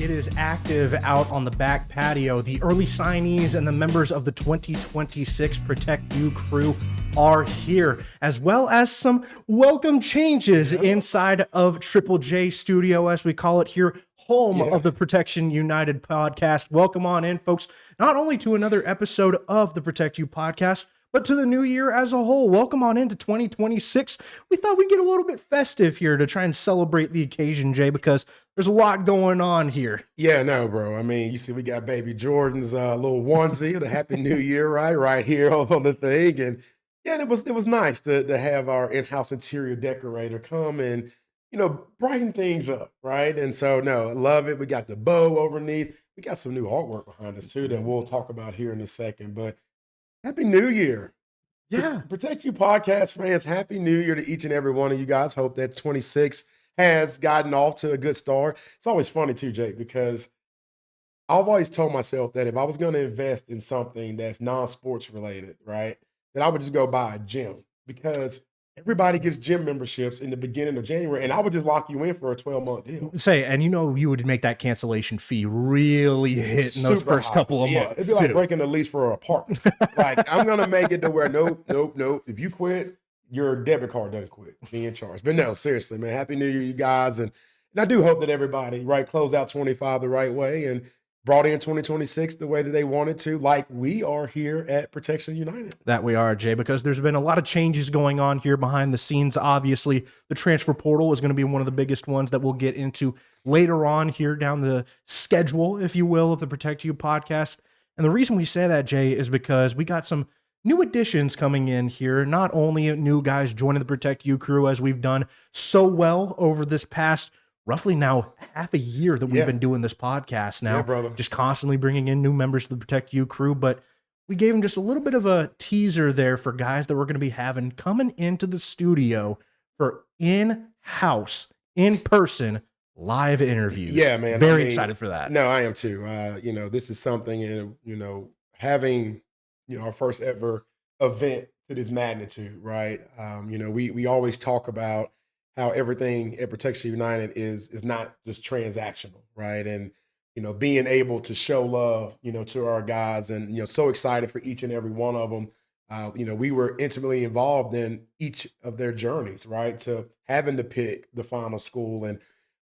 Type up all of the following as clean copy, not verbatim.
It is active out on the back patio. The early signees and the members of the 2026 Protect You crew are here, as well as some welcome changes inside of Triple J Studio, as we call it here, home of the Protection United podcast. Welcome on in, folks, not only to another episode of the Protect You podcast, but to the new year as a whole. Welcome on into 2026. We thought we'd get a little bit festive here to try and celebrate the occasion, Jay, because there's a lot going on here. Yeah, no, bro. I mean, you see, we got baby Jordan's little onesie, the Happy New Year, right here on the thing. And yeah, it was nice to have our in-house interior decorator come and, brighten things up, right? And so, no, I love it. We got the bow underneath. We got some new artwork behind us, too, that we'll talk about here in a second. But Happy New Year. Yeah. Protect You podcast fans, Happy New Year to each and every one of you guys. Hope that 26 has gotten off to a good start. It's always funny too, Jake, because I've always told myself that if I was going to invest in something that's non-sports related, right, that I would just go buy a gym, because everybody gets gym memberships in the beginning of January, and I would just lock you in for a 12-month deal. You would make that cancellation fee really hit in those first couple of months. It'd be like breaking the lease for an apartment. Like, I'm going to make it to where, nope. If you quit, your debit card doesn't quit being charged. But no, seriously, man, Happy New Year, you guys. And I do hope that everybody, closed out 25 the right way and brought in 2026 the way that they wanted to, like we are here at Protection United. That we are, Jay, because there's been a lot of changes going on here behind the scenes. Obviously, the transfer portal is going to be one of the biggest ones that we'll get into later on here down the schedule, if you will, of the Protect You podcast. And the reason we say that, Jay, is because we got some new additions coming in here, not only new guys joining the Protect You crew, as we've done so well over this past roughly now half a year that we've been doing this podcast now, just constantly bringing in new members of the Protect You crew. But we gave them just a little bit of a teaser there for guys that we're going to be having coming into the studio for in-house, in-person live interviews. Yeah, man. Very excited for that. No, I am too. This is something, having, our first ever event to this magnitude, right? We always talk about how everything at Protection United is not just transactional, right? And, being able to show love, to our guys, and, so excited for each and every one of them. We were intimately involved in each of their journeys, right? To having to pick the final school. And,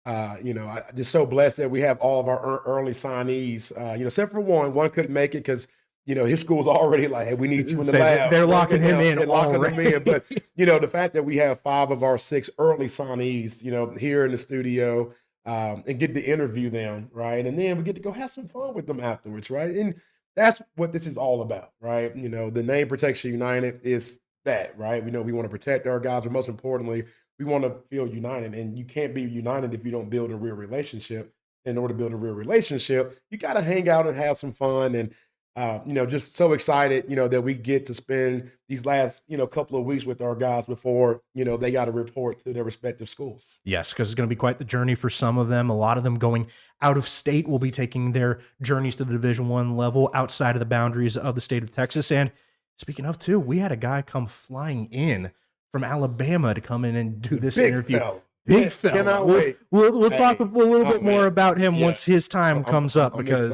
I'm just so blessed that we have all of our early signees, except for one couldn't make it because, his school's already like, hey, we need you in the lab. They're locking him in. They're locking him in. But, the fact that we have 5 of our 6 early signees, here in the studio, and get to interview them, right? And then we get to go have some fun with them afterwards, right? And that's what this is all about, right? The name Protection United is that, right? We want to protect our guys, but most importantly, we want to feel united. And you can't be united if you don't build a real relationship. In order to build a real relationship, you got to hang out and have some fun. And just so excited, that we get to spend these last, couple of weeks with our guys before, they got to report to their respective schools. Yes, because it's going to be quite the journey for some of them. A lot of them going out of state will be taking their journeys to the Division I level outside of the boundaries of the state of Texas. And Speaking of too, we had a guy come flying in from Alabama to come in and do this interview. Big fella. Cannot wait. We'll talk a little bit more about him once his time comes up, because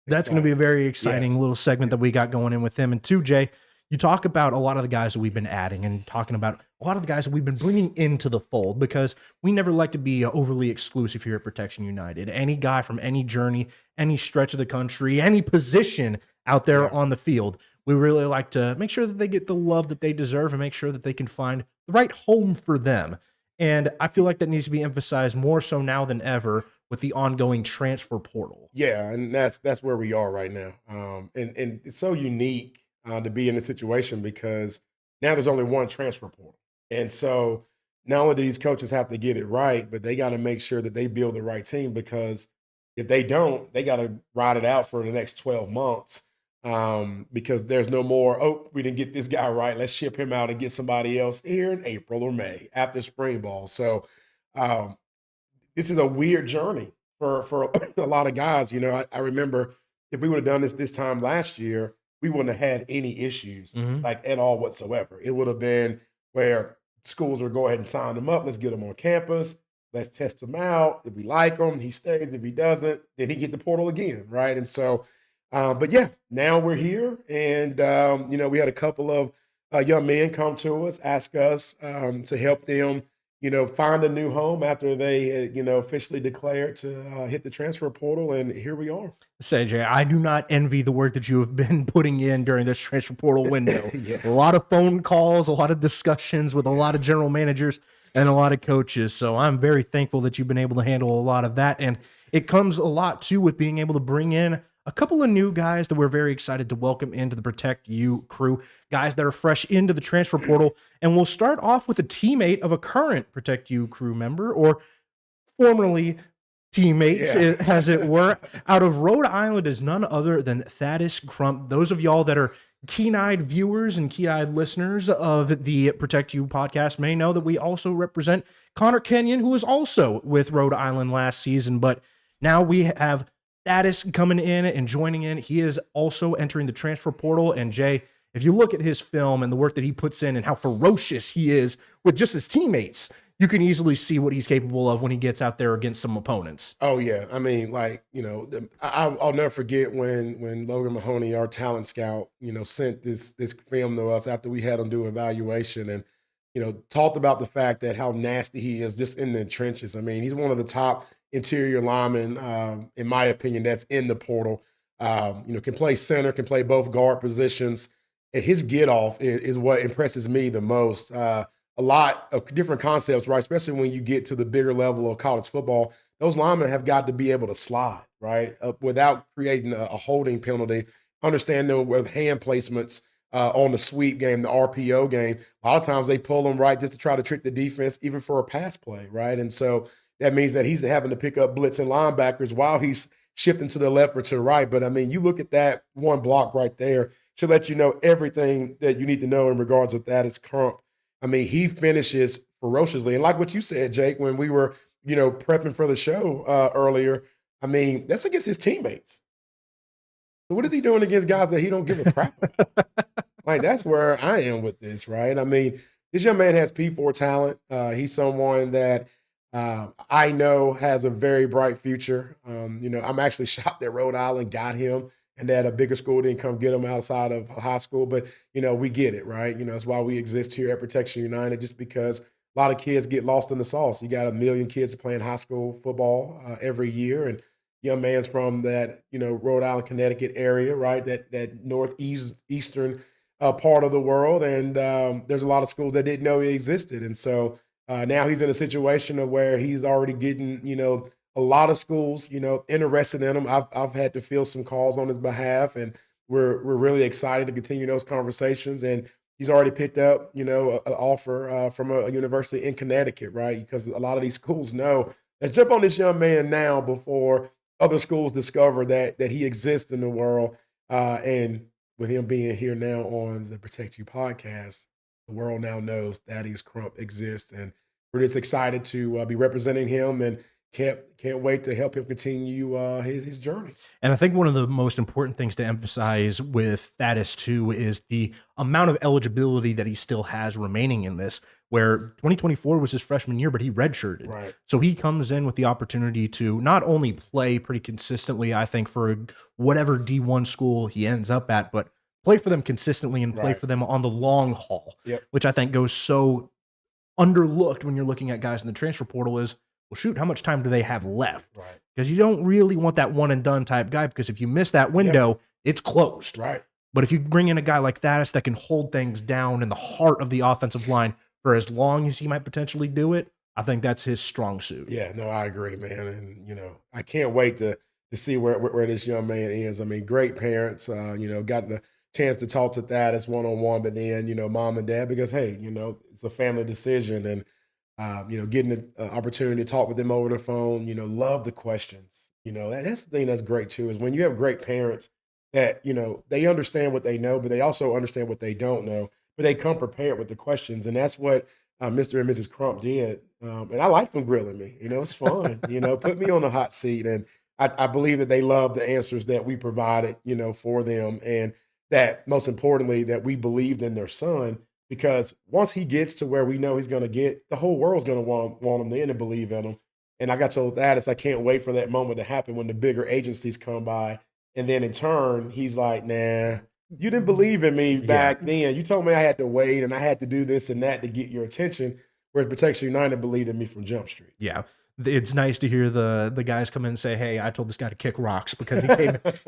that's going to be a very exciting little segment that we got going in with him. And two, Jay, you talk about a lot of the guys that we've been adding and talking about a lot of the guys that we've been bringing into the fold, because we never like to be overly exclusive here at Protection United. Any guy from any journey, any stretch of the country, any position out there on the field, we really like to make sure that they get the love that they deserve and make sure that they can find the right home for them. And I feel like that needs to be emphasized more so now than ever with the ongoing transfer portal. Yeah, and that's where we are right now. And it's so unique to be in this situation, because now there's only one transfer portal. And so not only do these coaches have to get it right, but they got to make sure that they build the right team, because if they don't, they got to ride it out for the next 12 months. Because there's no more, oh, we didn't get this guy right, let's ship him out and get somebody else here in April or May after spring ball. So this is a weird journey for a lot of guys. You know, I remember if we would have done this time last year, we wouldn't have had any issues like at all whatsoever. It would have been where schools would go ahead and sign them up. Let's get them on campus. let's test him out. If we like him, he stays. If he doesn't, then he get the portal again, right? And so, but yeah, now we're here, and we had a couple of young men come to us, ask us to help them, find a new home after they had, officially declared to hit the transfer portal, and here we are. Say, Jay, I do not envy the work that you have been putting in during this transfer portal window. Yeah, A lot of phone calls, a lot of discussions with a lot of general managers and a lot of coaches. So I'm very thankful that you've been able to handle a lot of that. And it comes a lot too with being able to bring in a couple of new guys that we're very excited to welcome into the Protect You crew, guys that are fresh into the transfer portal. And we'll start off with a teammate of a current Protect You crew member, or formerly teammates, yeah. as it were, out of Rhode Island, is none other than Thaddeus Crump. Those of y'all that are keen-eyed viewers and keen-eyed listeners of the Protect You podcast may know that we also represent Connor Kenyon, who was also with Rhode Island last season, but now we have Thaddeus coming in and joining in. He is also entering the transfer portal, and Jay, if you look at his film and the work that he puts in and how ferocious he is with just his teammates, you can easily see what he's capable of when he gets out there against some opponents. Oh yeah, I mean, like I'll never forget when Logan Mahoney, our talent scout, sent this film to us after we had him do evaluation, and talked about the fact that how nasty he is just in the trenches. I mean, he's one of the top interior linemen, in my opinion, that's in the portal. Can play center, can play both guard positions, and his get off is what impresses me the most. A lot of different concepts, right? Especially when you get to the bigger level of college football, those linemen have got to be able to slide, right? Without creating a holding penalty, understand with hand placements on the sweep game, the RPO game, a lot of times they pull them right just to try to trick the defense, even for a pass play, right? And so that means that he's having to pick up blitzing linebackers while he's shifting to the left or to the right. But I mean, you look at that one block right there, should let you know everything that you need to know in regards with that is Crump. I mean, he finishes ferociously. And like what you said, Jake, when we were, prepping for the show earlier, I mean, that's against his teammates. So what is he doing against guys that he don't give a crap about? Like, that's where I am with this, right? I mean, this young man has P4 talent. He's someone that I know has a very bright future. I'm actually shocked that Rhode Island got him and that a bigger school didn't come get him outside of high school. But, we get it, right? That's why we exist here at Protection United, just because a lot of kids get lost in the sauce. You got 1 million kids playing high school football every year. And young man's from that, Rhode Island, Connecticut area, right? That northeastern part of the world. And there's a lot of schools that didn't know he existed. And so now he's in a situation of where he's already getting, a lot of schools, interested in him. I've had to field some calls on his behalf, and we're really excited to continue those conversations. And he's already picked up, an offer from a university in Connecticut, right? Because a lot of these schools know, let's jump on this young man now before other schools discover that he exists in the world. And with him being here now on the Protect You podcast, the world now knows Thaddeus Crump exists, and we're just excited to be representing him, and can't wait to help him continue his journey. And I think one of the most important things to emphasize with Thaddeus too is the amount of eligibility that he still has remaining in this, where 2024 was his freshman year, but he redshirted. Right. So he comes in with the opportunity to not only play pretty consistently, I think, for whatever D1 school he ends up at, but play for them consistently and play Right. for them on the long haul, Yep. which I think goes so underlooked when you're looking at guys in the transfer portal is, well, shoot, how much time do they have left? Right. Because you don't really want that one and done type guy, because if you miss that window, it's closed. Right. But if you bring in a guy like Thaddeus that can hold things down in the heart of the offensive line for as long as he might potentially do it, I think that's his strong suit. Yeah, no, I agree, man. And I can't wait to see where this young man is. I mean, great parents, got the chance to talk to Thaddeus one-on-one, but then, mom and dad, because hey, it's a family decision. And getting the opportunity to talk with them over the phone, love the questions. That's the thing that's great too, is when you have great parents that, they understand what they know, but they also understand what they don't know, but they come prepared with the questions. And that's what Mr. and Mrs. Crump did. And I like them grilling me, it's fun, put me on the hot seat. And I believe that they love the answers that we provided, for them. And that most importantly, that we believed in their son. Because once he gets to where we know he's going to get, the whole world's going to want him in and believe in him. And I got told that I can't wait for that moment to happen when the bigger agencies come by. And then in turn, he's like, nah, you didn't believe in me Yeah. back then. You told me I had to wait and I had to do this and that to get your attention. Whereas Protection United believed in me from Jump Street. Yeah. It's nice to hear the guys come in and say, "Hey, I told this guy to kick rocks because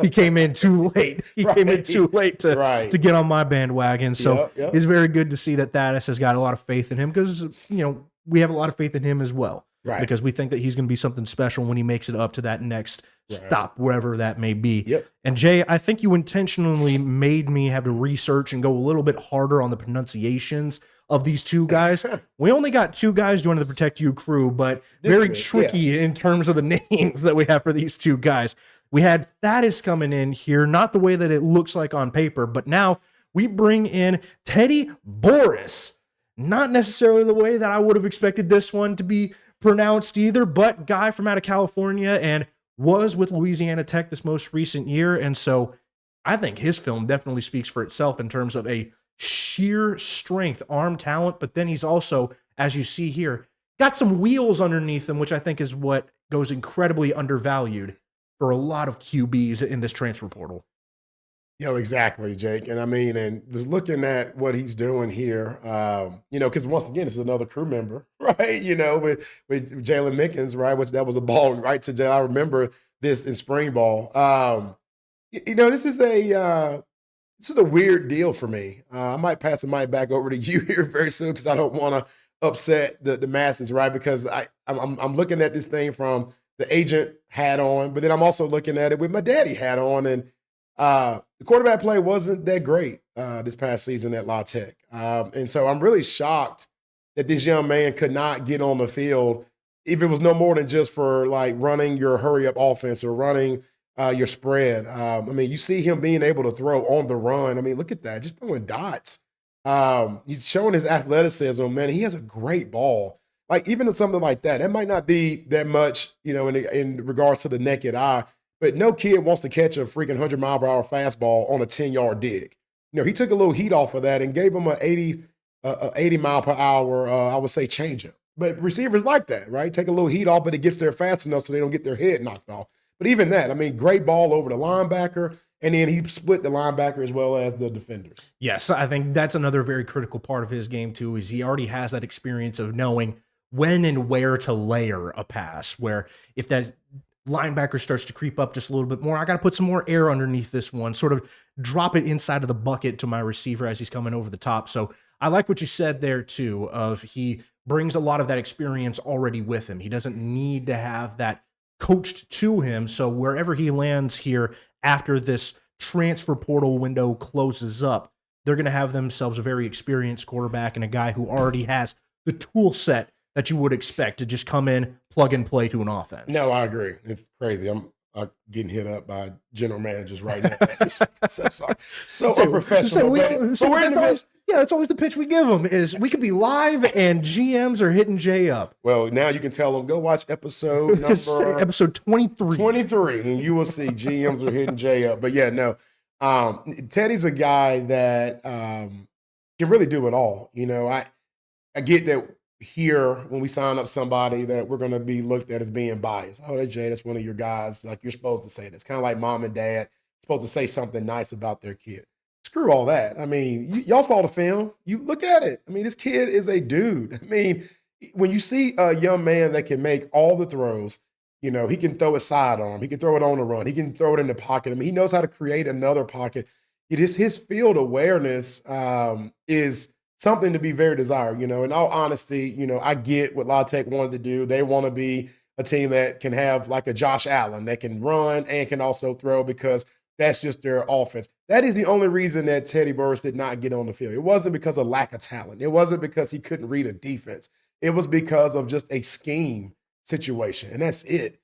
he came in too late. He came in too late to get on my bandwagon." So it's very good to see that Thaddeus has got a lot of faith in him because we have a lot of faith in him as well. Right. Because we think that he's going to be something special when he makes it up to that next stop, wherever that may be. Yep. And Jay, I think you intentionally made me have to research and go a little bit harder on the pronunciations of these two guys. We only got two guys joining the Protect You crew, but very tricky in terms of the names that we have for these two guys. We had Thaddeus coming in here, not the way that it looks like on paper, but now we bring in Teddy Boris. Not necessarily the way that I would have expected this one to be pronounced either, but guy from out of California and was with Louisiana Tech this most recent year. And so I think his film definitely speaks for itself in terms of a sheer strength, arm talent, but then he's also, as you see here, got some wheels underneath him, which I think is what goes incredibly undervalued for a lot of QBs in this transfer portal. Exactly, Jake. And I mean, and just looking at what he's doing here, because once again, it's another crew member, right? With Jalen Mickens, right? Which that was a ball right to Jalen. I remember this in spring ball. This is a weird deal for me. I might pass the mic back over to you here very soon because I don't want to upset the masses, right? Because I'm looking at this thing from the agent hat on, but then I'm also looking at it with my daddy hat on, and the quarterback play wasn't that great this past season at La Tech. And so I'm really shocked that this young man could not get on the field if it was no more than just for like running your hurry up offense or running your spread. You see him being able to throw on the run. Look at that, just throwing dots. He's showing his athleticism, man. He has a great ball. Like even something like that, that might not be that much, in regards to the naked eye, but no kid wants to catch a freaking 100-mile-per-hour fastball on a 10-yard dig. He took a little heat off of that and gave him a 80-mile-per-hour, I would say, changeup. But receivers like that, right? Take a little heat off, but it gets there fast enough so they don't get their head knocked off. But even that, great ball over the linebacker, and then he split the linebacker as well as the defenders. Yes, I think that's another very critical part of his game too, is he already has that experience of knowing when and where to layer a pass, where if that linebacker starts to creep up just a little bit more, I got to put some more air underneath this one, sort of drop it inside of the bucket to my receiver as he's coming over the top. So I like what you said there too, of he brings a lot of that experience already with him. He doesn't need to have that coached to him. So wherever he lands here after this transfer portal window closes up, they're going to have themselves a very experienced quarterback and a guy who already has the tool set that you would expect to just come in, plug and play to an offense. No, I agree. It's crazy. I'm getting hit up by general managers right now. So sorry. So unprofessional. That's always the pitch we give them is we could be live and GMs are hitting Jay up. Well, now you can tell them, go watch episode number... episode 23. 23, and you will see GMs are hitting Jay up. But yeah, no. Teddy's a guy that can really do it all. I get that here when we sign up somebody that we're going to be looked at as being biased. Oh, that's Jay, that's one of your guys. Like, you're supposed to say this. Kind of like mom and dad supposed to say something nice about their kid. Screw all that. Y'all saw the film. You look at it. This kid is a dude. When you see a young man that can make all the throws, he can throw a sidearm. He can throw it on the run. He can throw it in the pocket. He knows how to create another pocket. His field awareness is something to be very desired. In all honesty, I get what La Tech wanted to do. They want to be a team that can have like a Josh Allen that can run and can also throw because that's just their offense. That is the only reason that Teddy Burris did not get on the field. It wasn't because of lack of talent. It wasn't because he couldn't read a defense. It was because of just a scheme situation, and that's it.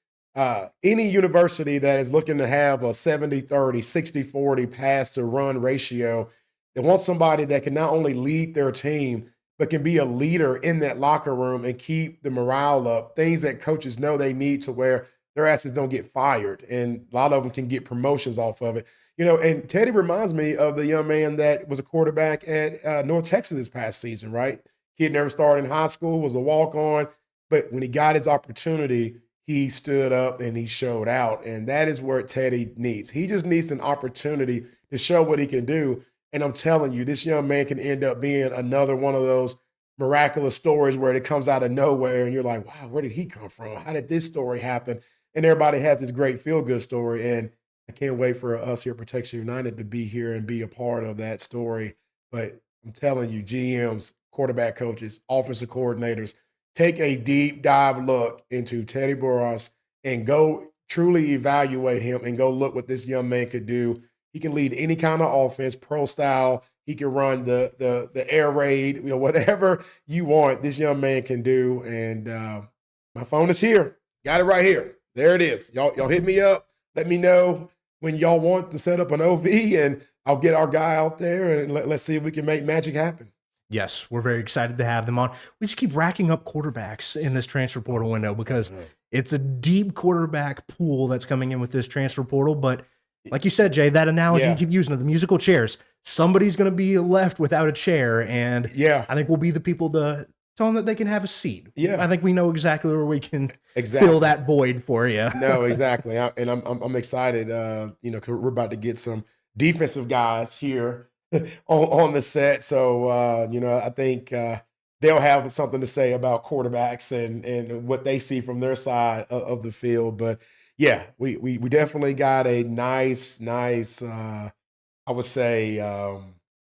Any university that is looking to have a 70-30, 60-40 pass-to-run ratio that wants somebody that can not only lead their team, but can be a leader in that locker room and keep the morale up, things that coaches know they need to where their asses don't get fired, and a lot of them can get promotions off of it. And Teddy reminds me of the young man that was a quarterback at North Texas this past season, right? Kid never started in high school, was a walk-on, But when he got his opportunity, he stood up and he showed out. And that is where Teddy needs. He just needs an opportunity to show what he can do. And I'm telling you, this young man can end up being another one of those miraculous stories where it comes out of nowhere and you're like, wow, where did he come from? How did this story happen? And everybody has this great feel-good story. And I can't wait for us here at Protection United to be here and be a part of that story. But I'm telling you, GMs, quarterback coaches, offensive coordinators, take a deep dive look into Teddy Barros and go truly evaluate him and go look what this young man could do. He can lead any kind of offense, pro style. He can run the air raid, whatever you want, this young man can do. And my phone is here. Got it right here. There it is. Y'all hit me up. Let me know when y'all want to set up an OV, and I'll get our guy out there and let's see if we can make magic happen. Yes, we're very excited to have them on. We just keep racking up quarterbacks in this transfer portal window because it's a deep quarterback pool that's coming in with this transfer portal. But like you said, Jay, that analogy you keep using of the musical chairs, somebody's going to be left without a chair. And I think we'll be the people to tell them that they can have a seat. I think we know exactly where we can fill that void for you. No, exactly. I'm excited, because we're about to get some defensive guys here on the set. So, I think they'll have something to say about quarterbacks and what they see from their side of the field. But yeah, we definitely got a nice, I would say,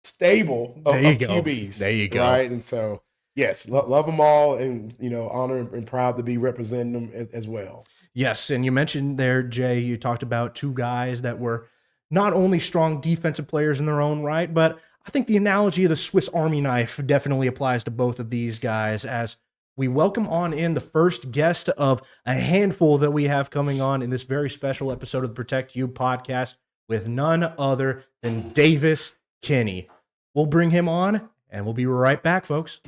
stable of QBs. There you go. Right. And so, yes, love them all, and honored and proud to be representing them as well. Yes, and you mentioned there, Jay, you talked about two guys that were not only strong defensive players in their own right, but I think the analogy of the Swiss Army knife definitely applies to both of these guys as we welcome on in the first guest of a handful that we have coming on in this very special episode of the Protect You podcast with none other than Davis Kinney. We'll bring him on, and we'll be right back, folks.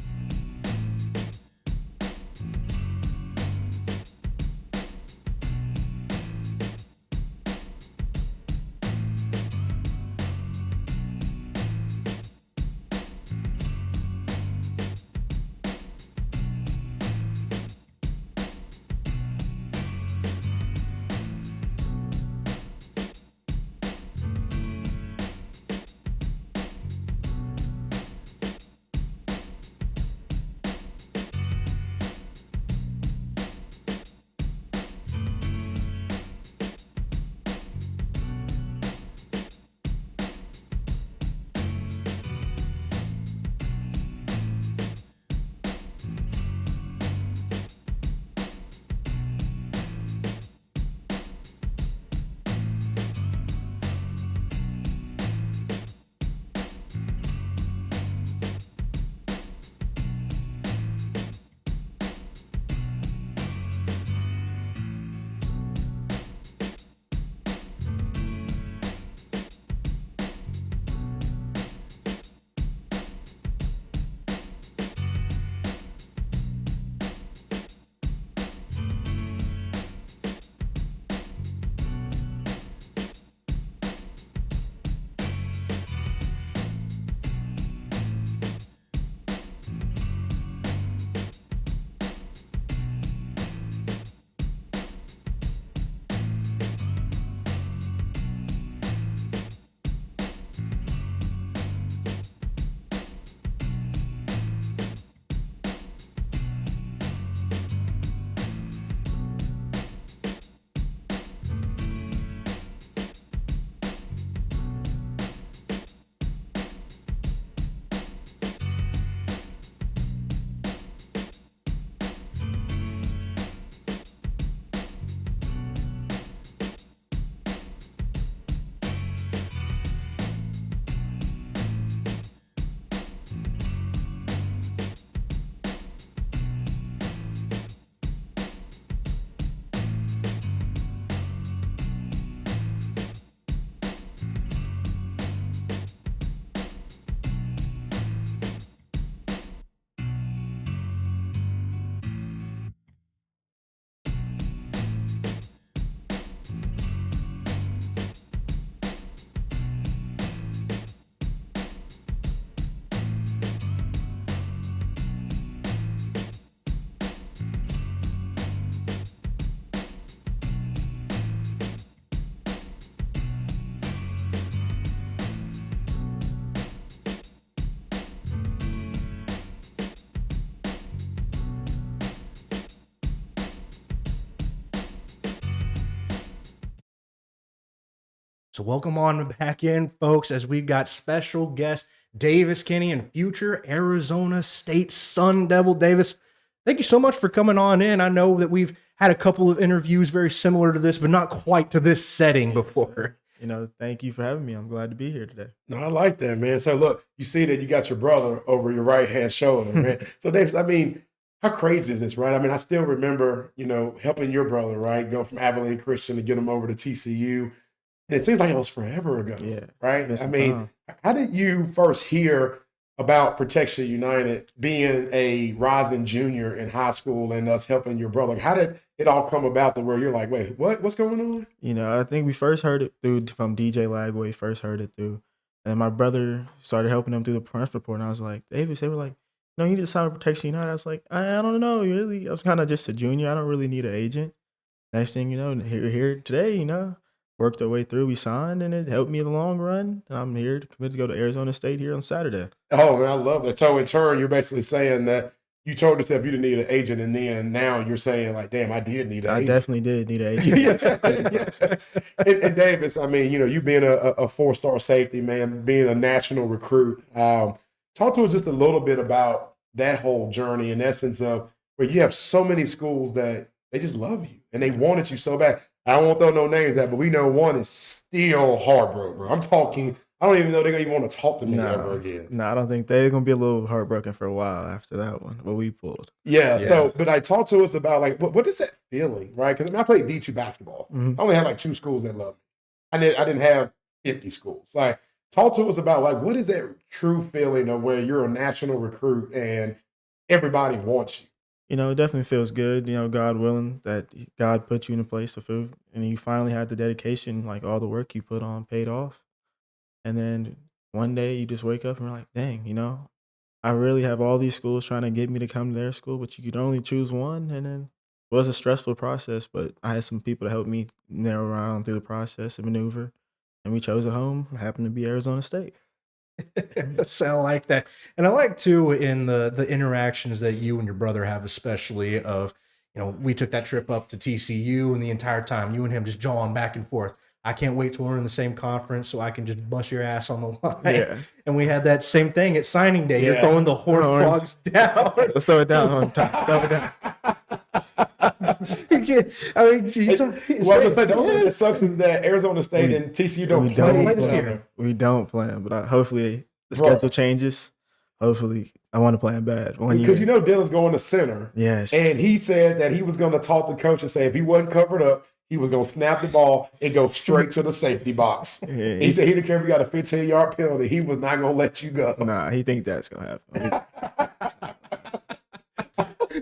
So welcome on back in, folks, as we've got special guest Davis Kinney and future Arizona State Sun Devil. Davis, thank you so much for coming on in. I know that we've had a couple of interviews very similar to this, but not quite to this setting before. Thank you for having me. I'm glad to be here today. No, I like that, man. So look, you see that you got your brother over your right hand shoulder, man. So Davis, I mean, how crazy is this, right? I mean, I still remember, helping your brother, right, go from Abilene Christian to get him over to TCU. And it seems like it was forever ago, Yeah, right? I some mean, time. how did you first hear about Protection United being a rising junior in high school and us helping your brother? How did it all come about to where you're like, wait, what's going on? I think we first heard it from DJ Lagway. First heard it through, and my brother started helping him through the press report. And I was like, Davis, they were like, no, you need to sign with Protection United. I was like, I don't know, really. I was kind of just a junior. I don't really need an agent. Next thing you know, here today, worked our way through. We signed, and it helped me in the long run. And I'm here to commit to go to Arizona State here on Saturday. Oh, man, I love that. So in turn, you're basically saying that you told yourself you didn't need an agent, and then now you're saying like, damn, I did need an I agent. definitely did need an agent. Yes. And Davis, I mean, you being a four-star safety, man, being a national recruit, talk to us just a little bit about that whole journey in essence of where you have so many schools that they just love you and they wanted you so bad. I won't throw no names out, but we know one is still heartbroken, bro. I'm talking, I don't even know they're going to even want to talk to me ever again. No, I don't think they're going to be a little heartbroken for a while after that one, what we pulled. Yeah. So, but I talked to us about like, what is that feeling, right? Because I played D2 basketball. Mhm. I only had like 2 schools that loved me. I didn't have 50 schools. Like, talk to us about like, what is that true feeling of where you're a national recruit and everybody wants you? It definitely feels good, God willing, that God put you in a place to feel, and you finally had the dedication, like all the work you put on paid off. And then one day you just wake up and you're like, dang, I really have all these schools trying to get me to come to their school, but you could only choose one. And then it was a stressful process, but I had some people to help me narrow around through the process and maneuver. And we chose a home, happened to be Arizona State. So I like that. And I like too in the interactions that you and your brother have, especially of, we took that trip up to TCU and the entire time you and him just jawing back and forth. I can't wait till we're in the same conference so I can just bust your ass on the line. Yeah. And we had that same thing at signing day. You're Yeah. throwing the horn frogs down. Let's slow it down on time. Slow it down. You can't- I mean, you talk- Well, the only thing that sucks is that Arizona State and TCU don't We play don't each plan. other. We don't plan, but hopefully the Bro. schedule changes. Hopefully, I want to plan bad. Because Dylan's going to center. Yes. And he said that he was going to talk to coach and say if he wasn't covered up, he was going to snap the ball and go straight to the safety box. Yeah, He said he didn't care if you got a 15-yard penalty. He was not going to let you go. Nah, he think that's gonna happen.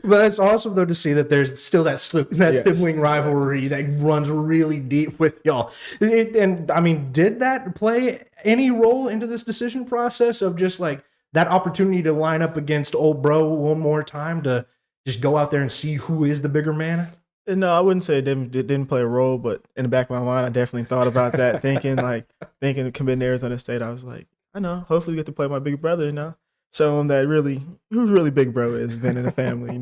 But it's awesome though to see that there's still that Yes. sibling rivalry that runs really deep with y'all. And I mean, did that play any role into this decision process of just like that opportunity to line up against old bro one more time to just go out there and see who is the bigger man? No, I wouldn't say it didn't play a role, but in the back of my mind, I definitely thought about that, thinking of committing to Arizona State. I was like, I know, hopefully we get to play my big brother, show him that who's really big bro is been in the family,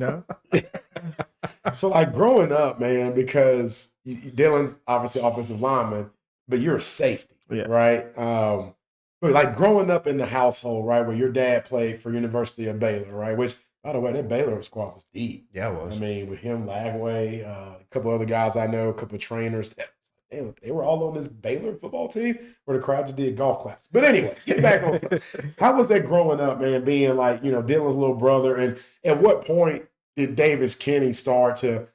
So, like, growing up, man, because Dylan's obviously offensive lineman, but you're a safety, Yeah. right? But, like, growing up in the household, right, where your dad played for University of Baylor, right, which, by the way, that Baylor squad was deep. Yeah, it was. I mean, with him, Lagway, a couple other guys I know, a couple of trainers. They were all on this Baylor football team where the crowd just did golf claps. But anyway, get back on. How was that growing up, man, being like, Dylan's little brother? And at what point did Davis Kinney start to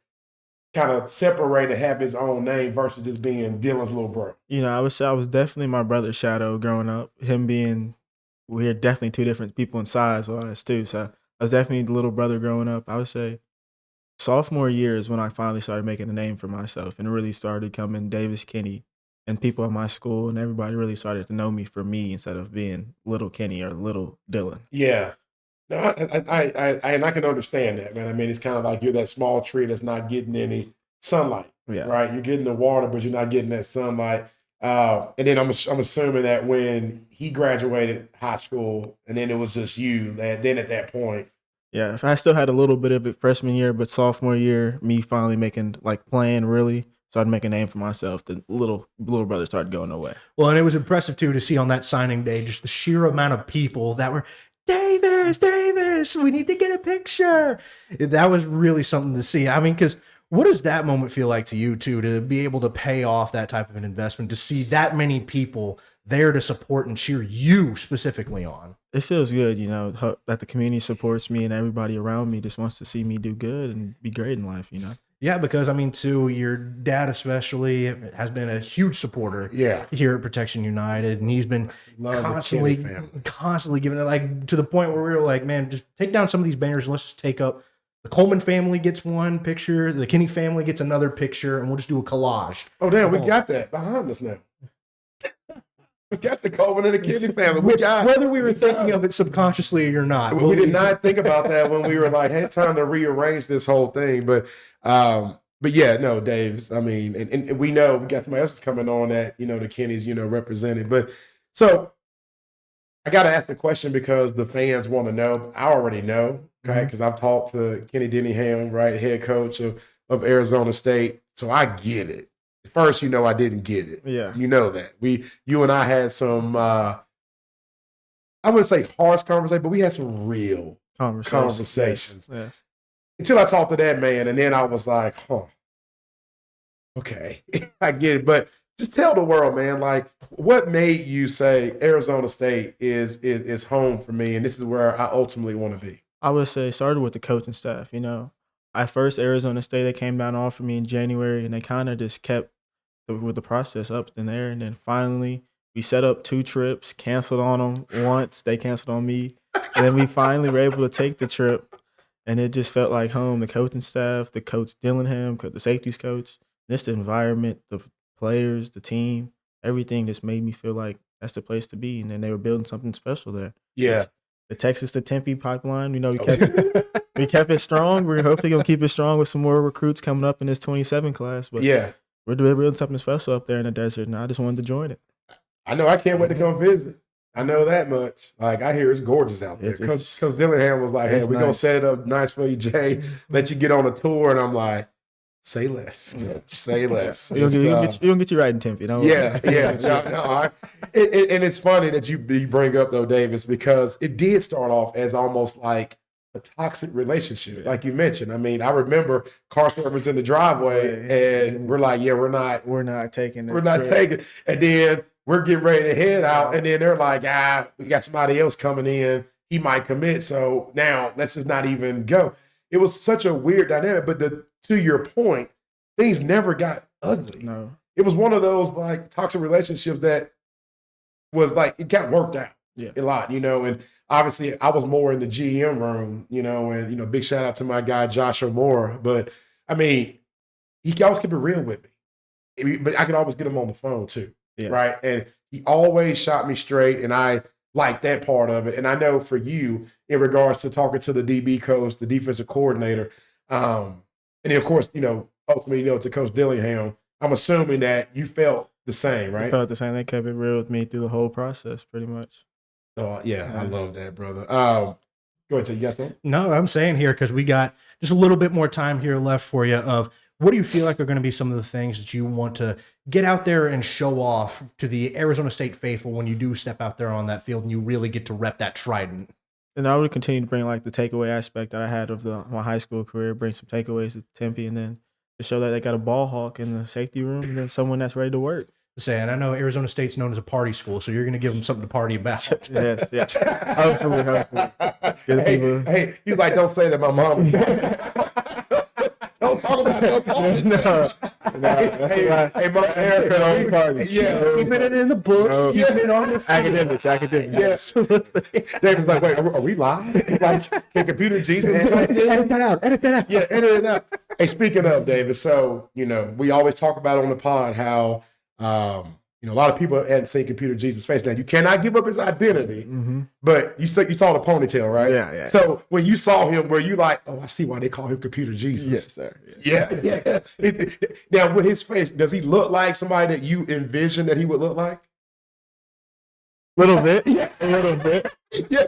kind of separate and have his own name versus just being Dylan's little brother? I would say I was definitely my brother's shadow growing up. We're definitely two different people in size wise too. So I was definitely the little brother growing up. I would say sophomore year is when I finally started making a name for myself and really started coming Davis Kinney, and people at my school and everybody really started to know me for me instead of being little Kenny or little Dylan. Yeah. No, I can understand that, man. I mean, it's kind of like you're that small tree that's not getting any sunlight, Yeah. right? You're getting the water, but you're not getting that sunlight. And then I'm assuming that when he graduated high school, and then it was just you. Then at that point, Yeah, if I still had a little bit of it freshman year, but sophomore year, me finally playing really started making a name for myself, the little brother started going away. Well, and it was impressive too to see on that signing day just the sheer amount of people that were Davis, we need to get a picture. That was really something to see. I mean, because what does that moment feel like to you too, to be able to pay off that type of an investment, to see that many people there to support and cheer you specifically on? It feels good, you know, that the community supports me and everybody around me just wants to see me do good and be great in life, you know. Yeah, because I mean, too, your dad especially has been a huge supporter here at Protection United, and he's been constantly giving it, like, to the point where we were like, man, just take down some of these banners. Let's just take up the Coleman family gets one picture, the Kinney family gets another picture, and we'll just do a collage. Oh, damn, we got that behind us now. We got the Coleman and the Kinney family. Whether we were thinking of it subconsciously or not. We did not think about that when we were like, hey, it's time to rearrange this whole thing. But yeah, no, Dave's, I mean, and we know we got somebody else coming on that, you know, the Kennys, you know, represented. But so I got to ask the question because the fans want to know. I already know, okay, because I've talked to Kenny Denningham, right, head coach of Arizona State. So I get it. First, you know, I didn't get it. Yeah. You know that. You and I had some, I wouldn't say harsh conversation, but we had some real conversations. Yes. Until I talked to that man, and then I was like, huh, okay, I get it. But just tell the world, man, like, what made you say Arizona State is home for me, and this is where I ultimately want to be? I would say it started with the coaching staff, you know. At first, Arizona State, they came down and offered me in January, and they kind of just kept with the process up in there. And then finally, we set up 2 trips, canceled on them once. They canceled on me. And then we finally were able to take the trip, and it just felt like home. The coaching staff, the coach Dillingham, the safeties coach, just the environment, the players, the team, everything just made me feel like that's the place to be. And then they were building something special there. Yeah. The Texas to Tempe pipeline, you know, we kept it strong. We're hopefully going to keep it strong with some more recruits coming up in this 27 class. But yeah, we're doing something special up there in the desert, and I just wanted to join it. I know. I can't wait to come visit. I know that much. Like, I hear it's gorgeous out there. Because Dillingham was like, hey, we're going to set it up nice for you, Jay. Let you get on a tour. And I'm like, say less. Say less. We're going to get you right in Tempe. Don't worry. No, and it's funny that you bring up, though, Davis, because it did start off as almost like a toxic relationship, like you mentioned. I mean, I remember Carson was in the driveway, and we're like, yeah, we're not taking it. And then we're getting ready to head out, and then they're like, we got somebody else coming in. He might commit, so now let's just not even go. It was such a weird dynamic, but to your point, things never got ugly. No. It was one of those like toxic relationships that was like, it got worked out a lot, you know, and obviously I was more in the GM room, you know, and, you know, big shout out to my guy, Joshua Moore. But I mean, he always kept it real with me, but I could always get him on the phone too. Yeah. Right. And he always shot me straight, and I like that part of it. And I know for you, in regards to talking to the DB coach, the defensive coordinator, and then of course, you know, ultimately, you know, to Coach Dillingham, I'm assuming that you felt the same, right? I felt the same. They kept it real with me through the whole process, pretty much. Oh, yeah, I love that, brother. Go ahead, you got something? No, I'm saying here, because we got just a little bit more time here left for you, of what do you feel like are going to be some of the things that you want to get out there and show off to the Arizona State faithful when you do step out there on that field and you really get to rep that trident? And I would continue to bring like the takeaway aspect that I had of my high school career, bring some takeaways to Tempe, and then to show that they got a ball hawk in the safety room and then someone that's ready to work. And I know Arizona State's known as a party school, so you're going to give them something to party about. Yes. Hopefully. Hey, he's like, don't say that, my mom. Don't talk about no party. Hey, Mom Erica. Yeah, keeping it in the book. Keeping it on the academics. Yes. David's like, wait, are we live? Like, can computer Jesus? Edit that out. Yeah, edit it out. Hey, speaking of, David, so, you know, we always talk about on the pod how, you know, a lot of people hadn't seen Computer Jesus' face. Now, you cannot give up his identity, but you saw the ponytail, right? Yeah. So when you saw him, were you like, oh, I see why they call him Computer Jesus? Yes, sir. Yeah. Now, with his face, does he look like somebody that you envisioned that he would look like? Little bit. A little bit. Yeah.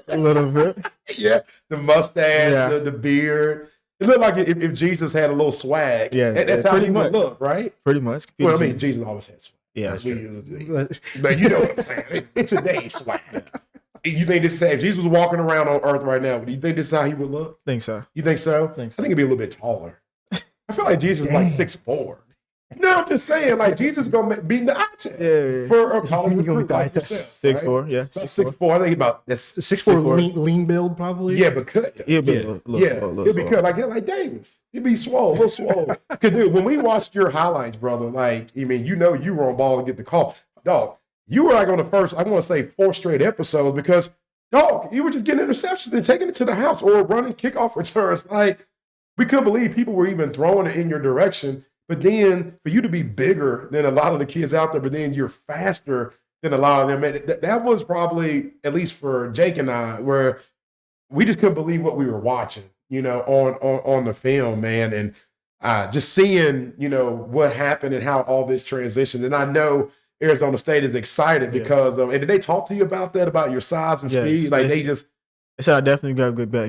The mustache, the beard. It looked like if Jesus had a little swag. Yeah, That's how pretty he would much. look, right? Pretty much. Well, I mean, Jesus always has swag. Yeah, That's true. But you know what I'm saying. It's a day swag. You think this is if Jesus was walking around on earth right now, do you think this is how he would look? Think so. You think so? I think he'd be a little bit taller. I feel like Jesus is like 6'4". No, I'm just saying, like Jesus gonna be in the eye test for a college recruit like yourself, 6'4", yeah. 6'4". I think about that's 6'4" lean build probably. Yeah, but could He'll be a little he'll be cut like Davis. He'd be swole, a little swole. Because dude, when we watched your highlights, brother, like I mean, you know, you were on ball and get the call, dog. You were like on the first, I want to say 4 straight episodes because dog, you were just getting interceptions and taking it to the house or running kickoff returns. Like we couldn't believe people were even throwing it in your direction. But then for you to be bigger than a lot of the kids out there, but then you're faster than a lot of them. That was probably, at least for Jake and I, where we just couldn't believe what we were watching, you know, on the film, man. And just seeing, you know, what happened and how all this transitioned. And I know Arizona State is excited because of, and did they talk to you about that, about your size and speed? Like they said I definitely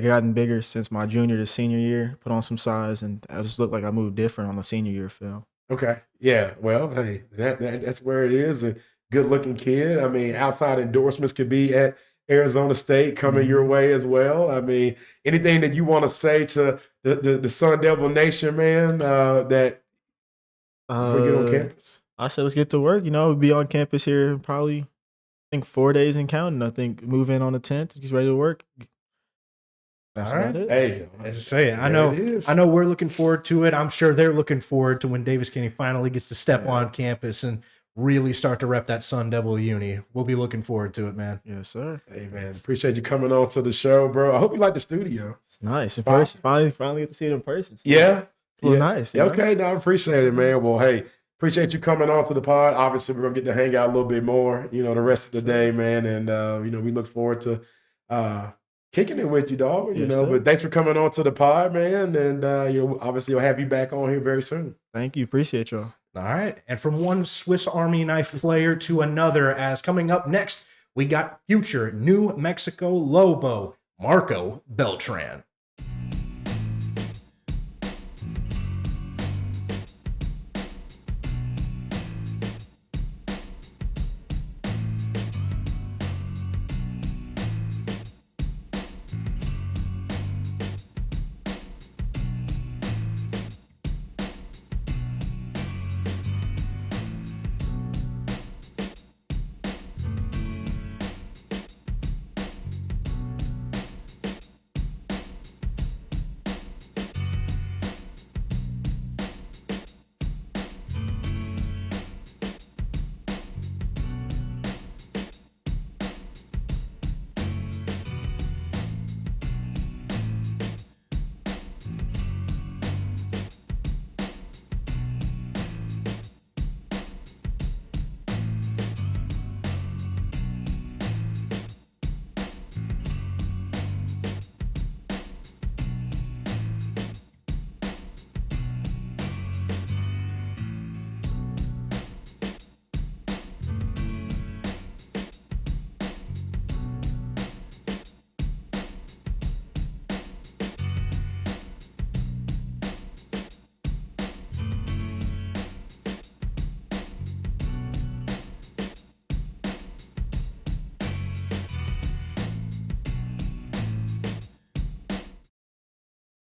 gotten bigger since my junior to senior year, put on some size, and I just looked like I moved different on the senior year film. Okay. Yeah. Well, hey, that's where it is. A good-looking kid. I mean, outside endorsements could be at Arizona State coming your way as well. I mean, anything that you want to say to the Sun Devil Nation, man, that before we get on campus? I said let's get to work. You know, we'll be on campus here probably, I think 4 days and counting. I think move in on the 10th. Just ready to work. That's all right. about it. Hey, as I say, I know we're looking forward to it. I'm sure they're looking forward to when Davis County finally gets to step on campus and really start to rep that Sun Devil uni. We'll be looking forward to it, man. Yes, sir. Hey, man, appreciate you coming on to the show, bro. I hope you like the studio. It's nice in person. Finally get to see it in person. Yeah, it's a little nice. Yeah, okay, no, I appreciate it, man. Well, hey. Appreciate you coming on to the pod. Obviously, we're going to get to hang out a little bit more, you know, the rest of the day, man. And, you know, we look forward to kicking it with you, dog, you know. Sir. But thanks for coming on to the pod, man. And, you know, obviously, we'll have you back on here very soon. Thank you. Appreciate y'all. All right. And from one Swiss Army knife player to another, as coming up next, we got future New Mexico Lobo, Marco Beltran.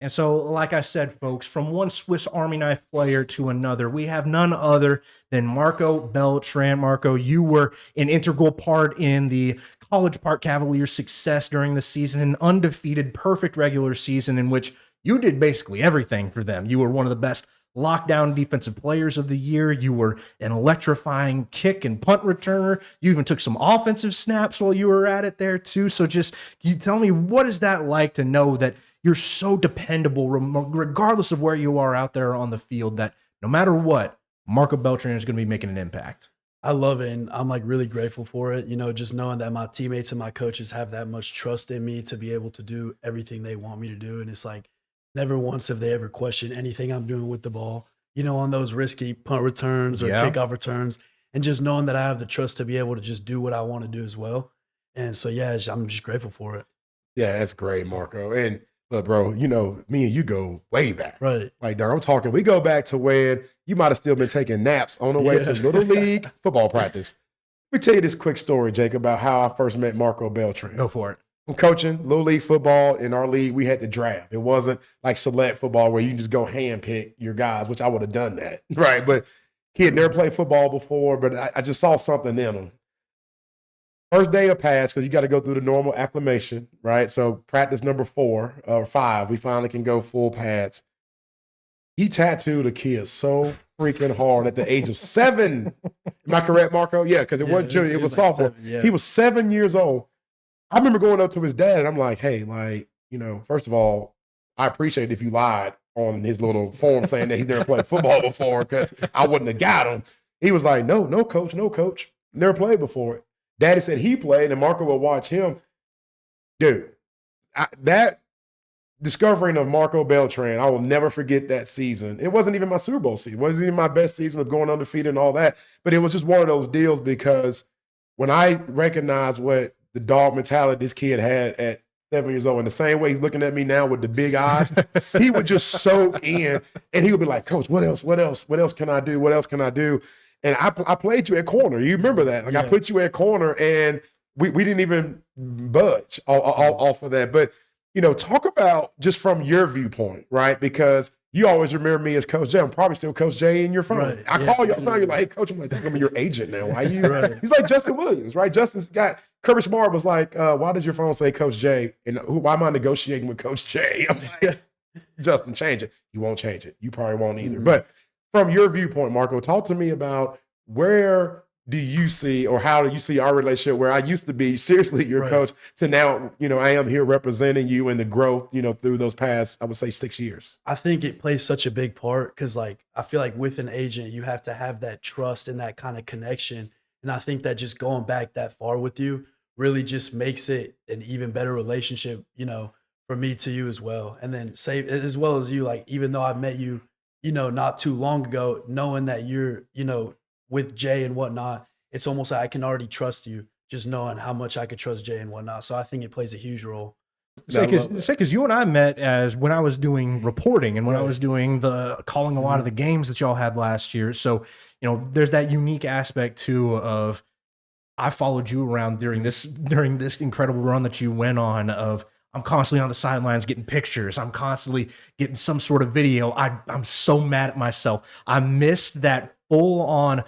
And so, like I said, folks, from one Swiss Army knife player to another, we have none other than Marco Beltran. Marco, you were an integral part in the College Park Cavaliers' success during the season, an undefeated, perfect regular season in which you did basically everything for them. You were one of the best lockdown defensive players of the year. You were an electrifying kick and punt returner. You even took some offensive snaps while you were at it there, too. So just, can you tell me, what is that like to know that you're so dependable, regardless of where you are out there on the field, that no matter what, Marco Beltran is going to be making an impact? I love it, and I'm like really grateful for it. You know, just knowing that my teammates and my coaches have that much trust in me to be able to do everything they want me to do. And it's like, never once have they ever questioned anything I'm doing with the ball, you know, on those risky punt returns or kickoff returns, and just knowing that I have the trust to be able to just do what I want to do as well. And so, yeah, I'm just grateful for it. Yeah, that's great, Marco. And But bro, you know, me and you go way back. Right. Like, dog, I'm talking, we go back to when you might have still been taking naps on the way to Little League football practice. Let me tell you this quick story, Jake, about how I first met Marco Beltran. Go for it. I'm coaching Little League football. In our league, we had the draft. It wasn't like select football where you can just go hand pick your guys, which I would have done that, right? But he had never played football before, but I just saw something in him. First day of pads, because you got to go through the normal acclimation, right? So practice number 4 or 5, we finally can go full pads. He tattooed a kid so freaking hard at the age of 7. Am I correct, Marco? Yeah, because it wasn't junior, it was like sophomore. 7, yeah. He was 7 years old. I remember going up to his dad and I'm like, hey, like, you know, first of all, I appreciate if you lied on his little form saying that he's never played football before, because I wouldn't have got him. He was like, no, coach, never played before. Daddy said he played and Marco would watch him. Dude, that discovering of Marco Beltran, I will never forget that season. It wasn't even my Super Bowl season. It wasn't even my best season of going undefeated and all that. But it was just one of those deals, because when I recognized what the dog mentality this kid had at 7 years old, in the same way he's looking at me now with the big eyes, he would just soak in and he would be like, Coach, what else? What else can I do? What else can I do? And I played you at corner. You remember that? Like, I put you at corner and we didn't even budge off of that. But, you know, talk about just from your viewpoint, right? Because you always remember me as Coach J. I'm probably still Coach J in your phone. Right. I call you all the time. You're like, hey, Coach. I'm like, I'm your agent now. Why you? Right. He's like Justin Williams, right? Justin's got Kirby Smart was like, why does your phone say Coach J? And why am I negotiating with Coach J? I'm like, Justin, change it. You won't change it. You probably won't either. Mm-hmm. But from your viewpoint, Marco, talk to me about where do you see, or how do you see our relationship, where I used to be seriously your coach to now, you know, I am here representing you in the growth, you know, through those past, I would say 6 years. I think it plays such a big part because, like, I feel like with an agent, you have to have that trust and that kind of connection. And I think that just going back that far with you really just makes it an even better relationship, you know, for me to you as well. And then say, as well as you, like, even though I met you, you know, not too long ago, knowing that you're, you know, with Jay and whatnot, it's almost like I can already trust you, just knowing how much I could trust Jay and whatnot. So I think it plays a huge role. Because you and I met as when I was doing reporting and when I was doing the calling a lot of the games that y'all had last year. So, you know, there's that unique aspect too of I followed you around during this incredible run that you went on of I'm constantly on the sidelines getting pictures. I'm constantly getting some sort of video. I'm so mad at myself. I missed that full on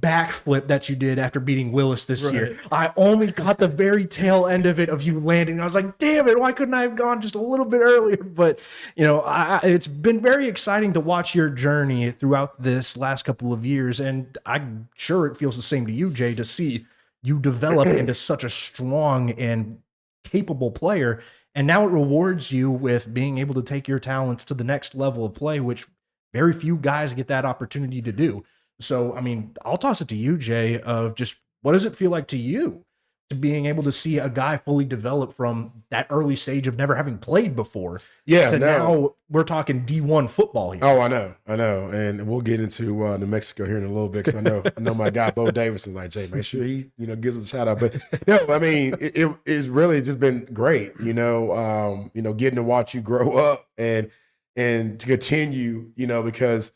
backflip that you did after beating Willis this year. I only caught the very tail end of it of you landing. I was like, damn it, why couldn't I have gone just a little bit earlier? But, you know, it's been very exciting to watch your journey throughout this last couple of years. And I'm sure it feels the same to you, Jay, to see you develop into such a strong and capable player. And now it rewards you with being able to take your talents to the next level of play, which very few guys get that opportunity to do. So, I mean, I'll toss it to you, Jay, of just what does it feel like to you to being able to see a guy fully develop from that early stage of never having played before to now we're talking D1 football here. Oh, I know. And we'll get into New Mexico here in a little bit because I know my guy Bo Davis is like, Jay, make sure he, you know, gives us a shout out. But no, I mean, it's really just been great, you know, getting to watch you grow up and to continue, you know, because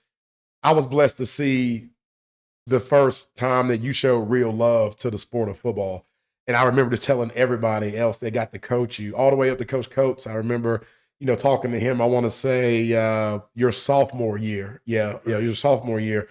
I was blessed to see the first time that you showed real love to the sport of football. And I remember just telling everybody else that got to coach you all the way up to Coach Coates. I remember, you know, talking to him, I want to say your sophomore year. Yeah, your sophomore year.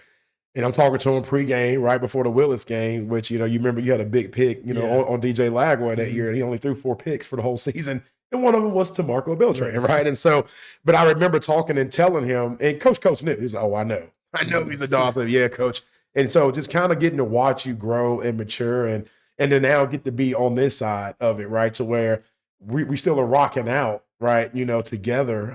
And I'm talking to him pregame right before the Willis game, which, you know, you remember you had a big pick, you know, on DJ Lagway that year. And he only threw 4 picks for the whole season. And one of them was to Marco Beltran, right? And so, but I remember talking and telling him, and Coach knew. He's like, oh, I know he's a dog. I said, yeah, Coach. And so just kind of getting to watch you grow and mature and then now get to be on this side of it, right? To where we still are rocking out, right? You know, together.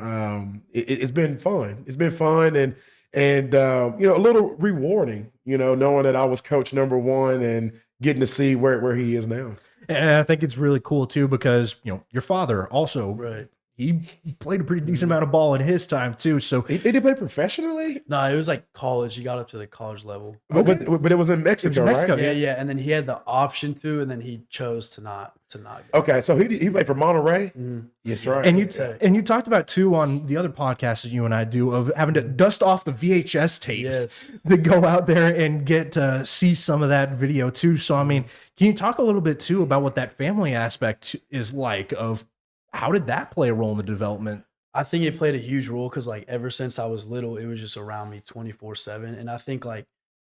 It's been fun. It's been fun and you know, a little rewarding, you know, knowing that I was coach number 1 and getting to see where he is now. And I think it's really cool too, because, you know, your father also, he played a pretty decent amount of ball in his time too. So Did he play professionally? No, it was like college. He got up to the college level. But it was in Mexico, Mexico, right? Yeah. And then he had the option to, and then he chose to not go. Okay, so he played for Monterey. Mhm. Yes, right. and you talked about too on the other podcast that you and I do of having to dust off the VHS tape Yes. to go out there and get to see some of that video too. So I mean, can you talk a little bit too about what that family aspect is like? Of how did that play a role in the development? I think it played a huge role because, like, ever since I was little, it was just around me 24/7. And I think, like,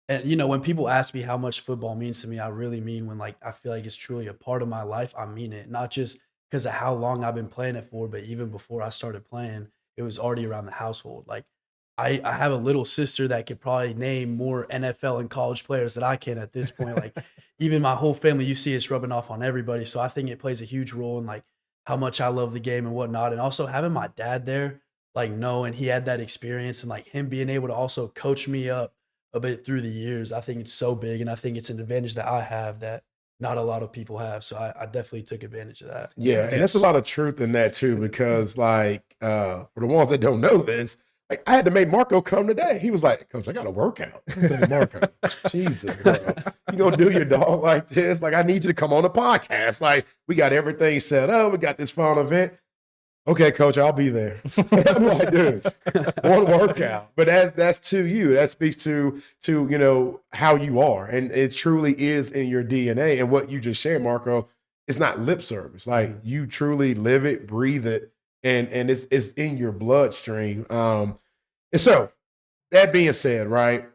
and you know, when people ask me how much football means to me, I really mean when, like, I feel like it's truly a part of my life. I mean it, not just because of how long I've been playing it for, but even before I started playing, it was already around the household. Like, I have a little sister that could probably name more NFL and college players than I can at this point. Like, even my whole family, you see it's rubbing off on everybody. So I think it plays a huge role in, like, how much I love the game and whatnot. And also having my dad there, like, knowing he had that experience and, like, him being able to also coach me up a bit through the years, I think it's so big. And I think it's an advantage that I have that not a lot of people have. So I definitely took advantage of that. Yeah, and there's a lot of truth in that too, because like for the ones that don't know this, like I had to make Marco come today. He was like, "Coach, I got to work out." I said, Marco, Jesus, bro, you gonna do your dog like this? Like, I need you to come on the podcast. Like, we got everything set up. We got this fun event. Okay, Coach, I'll be there. I'm like, dude, one workout, but that's to you. That speaks to you know how you are, and it truly is in your DNA. And what you just shared, Marco, it's not lip service. Like, you truly live it, breathe it, and it's in your bloodstream. And so, that being said, right,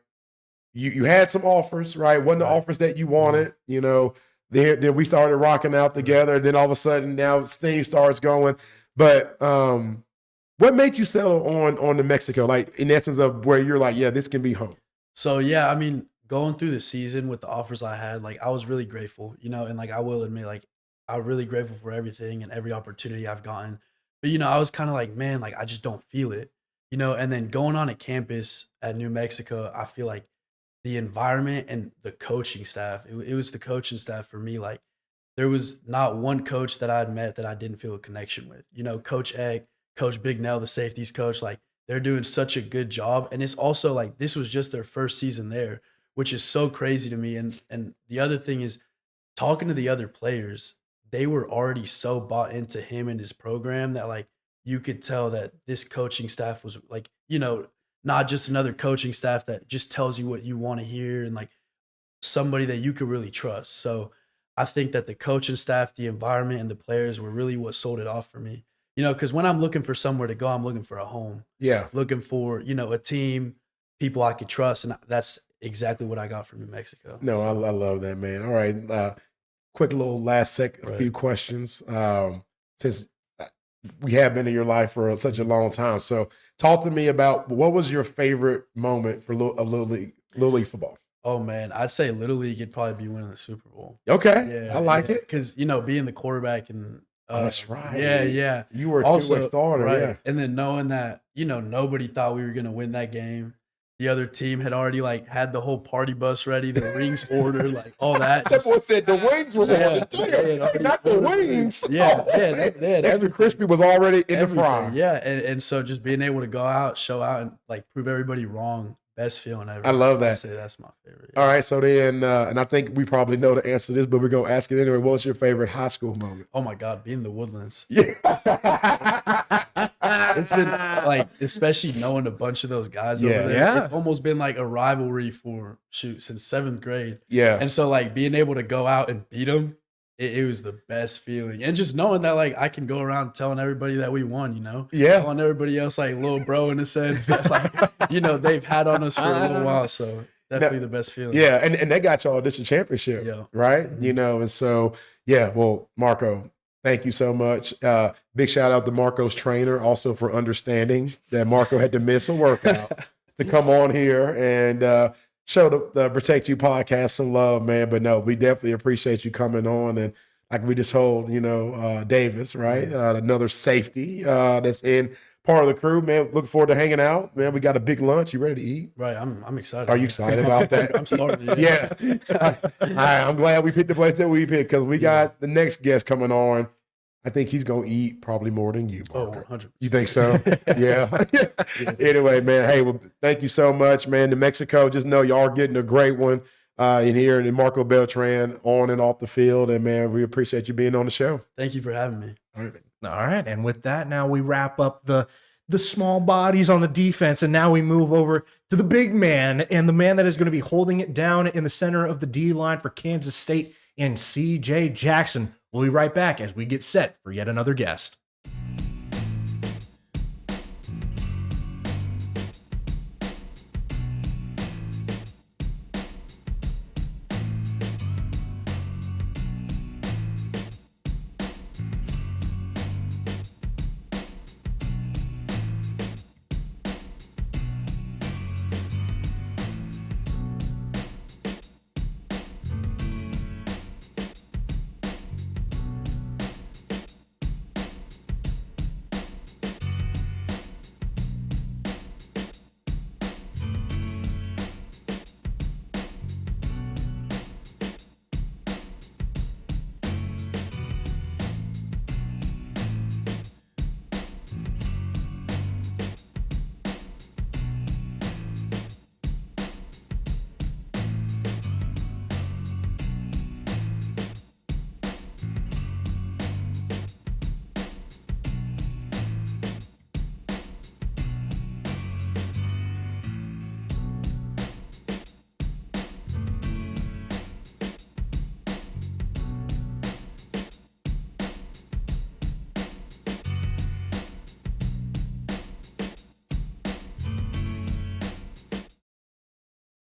you had some offers, right? Wasn't the offers that you wanted, you know. Then we started rocking out together. Then all of a sudden, now things starts going. But what made you settle on the Mexico? Like, in essence of where you're like, yeah, this can be home. So yeah, I mean, going through the season with the offers I had, like, I was really grateful, you know, and, like, I will admit, like, I'm really grateful for everything and every opportunity I've gotten. But, you know, I was kind of like, man, like, I just don't feel it, you know. And then going on a campus at New Mexico, I feel like the environment and the coaching staff, it was the coaching staff for me. Like, there was not one coach that I'd met that I didn't feel a connection with. You know, Coach Egg, Coach Big Nell, the safeties coach, like, they're doing such a good job. And it's also like this was just their first season there, which is so crazy to me. And the other thing is, talking to the other players, they were already so bought into him and his program that, like, you could tell that this coaching staff was, like, you know, not just another coaching staff that just tells you what you want to hear, and, like, somebody that you could really trust. So I think that the coaching staff, the environment, and the players were really what sold it off for me. You know, because when I'm looking for somewhere to go, I'm looking for a home. Yeah. Looking for, you know, a team, people I could trust, and that's exactly what I got from New Mexico. No, I love that, man. All right. Quick little last a few questions. Since we have been in your life for such a long time. So talk to me about what was your favorite moment for Little League football? Oh, man, I'd say Little League could probably be winning the Super Bowl. Okay. Yeah, I like it. Because, you know, being the quarterback and That's right. Yeah. You were a Also, two-way starter, right. yeah. And then knowing that, you know, nobody thought we were going to win that game. The other team had already, like, had the whole party bus ready, the rings ordered, like, all that. That boy said the wings were Yeah, ordered. Not the wings. Yeah, Oh, yeah, man. they had Extra everything. crispy was already in the Everything. fryer. Yeah, and so just being able to go out, show out, and, like, prove everybody wrong, best feeling ever. I love that. I'd say that's my favorite. All right, so then, and I think we probably know the answer to this, but we're going to ask it anyway. What was your favorite high school moment? Oh, my God, being the Woodlands. Yeah. It's been, like, especially knowing a bunch of those guys Yeah. over there. Yeah. It's almost been like a rivalry since seventh grade. Yeah. And so, like, being able to go out and beat them, it was the best feeling. And just knowing that, like, I can go around telling everybody that we won, you know? Yeah. Calling everybody else, like, little bro, in a sense that, like, you know, they've had on us for a little while. So definitely the best feeling. Yeah, and they got y'all district championship, Yeah. right? Mhm. You know, and so, yeah, well, Marco, thank you so much. Big shout out to Marco's trainer also for understanding that Marco had to miss a workout to come on here and show the Protect You podcast some love, man. But no, we definitely appreciate you coming on. And like we just told, you know, Davis, right? Another safety that's in part of the crew, man. Looking forward to hanging out, man. We got a big lunch. You ready to eat? Right. I'm excited. Are you excited about that? I'm starting. Yeah. I'm glad we picked the place that we picked because we got the next guest coming on. I think he's going to eat probably more than you, Oh, Marco. 100%. You think so? Yeah. Anyway, man, hey, well, thank you so much, man. New Mexico, just know y'all are getting a great one in here, and Marco Beltran on and off the field. And, man, we appreciate you being on the show. Thank you for having me. All right. All right, and with that, now we wrap up the small bodies on the defense, and now we move over to the big man, and the man that is going to be holding it down in the center of the D line for Kansas State, and C.J. Jackson. We'll be right back as we get set for yet another guest.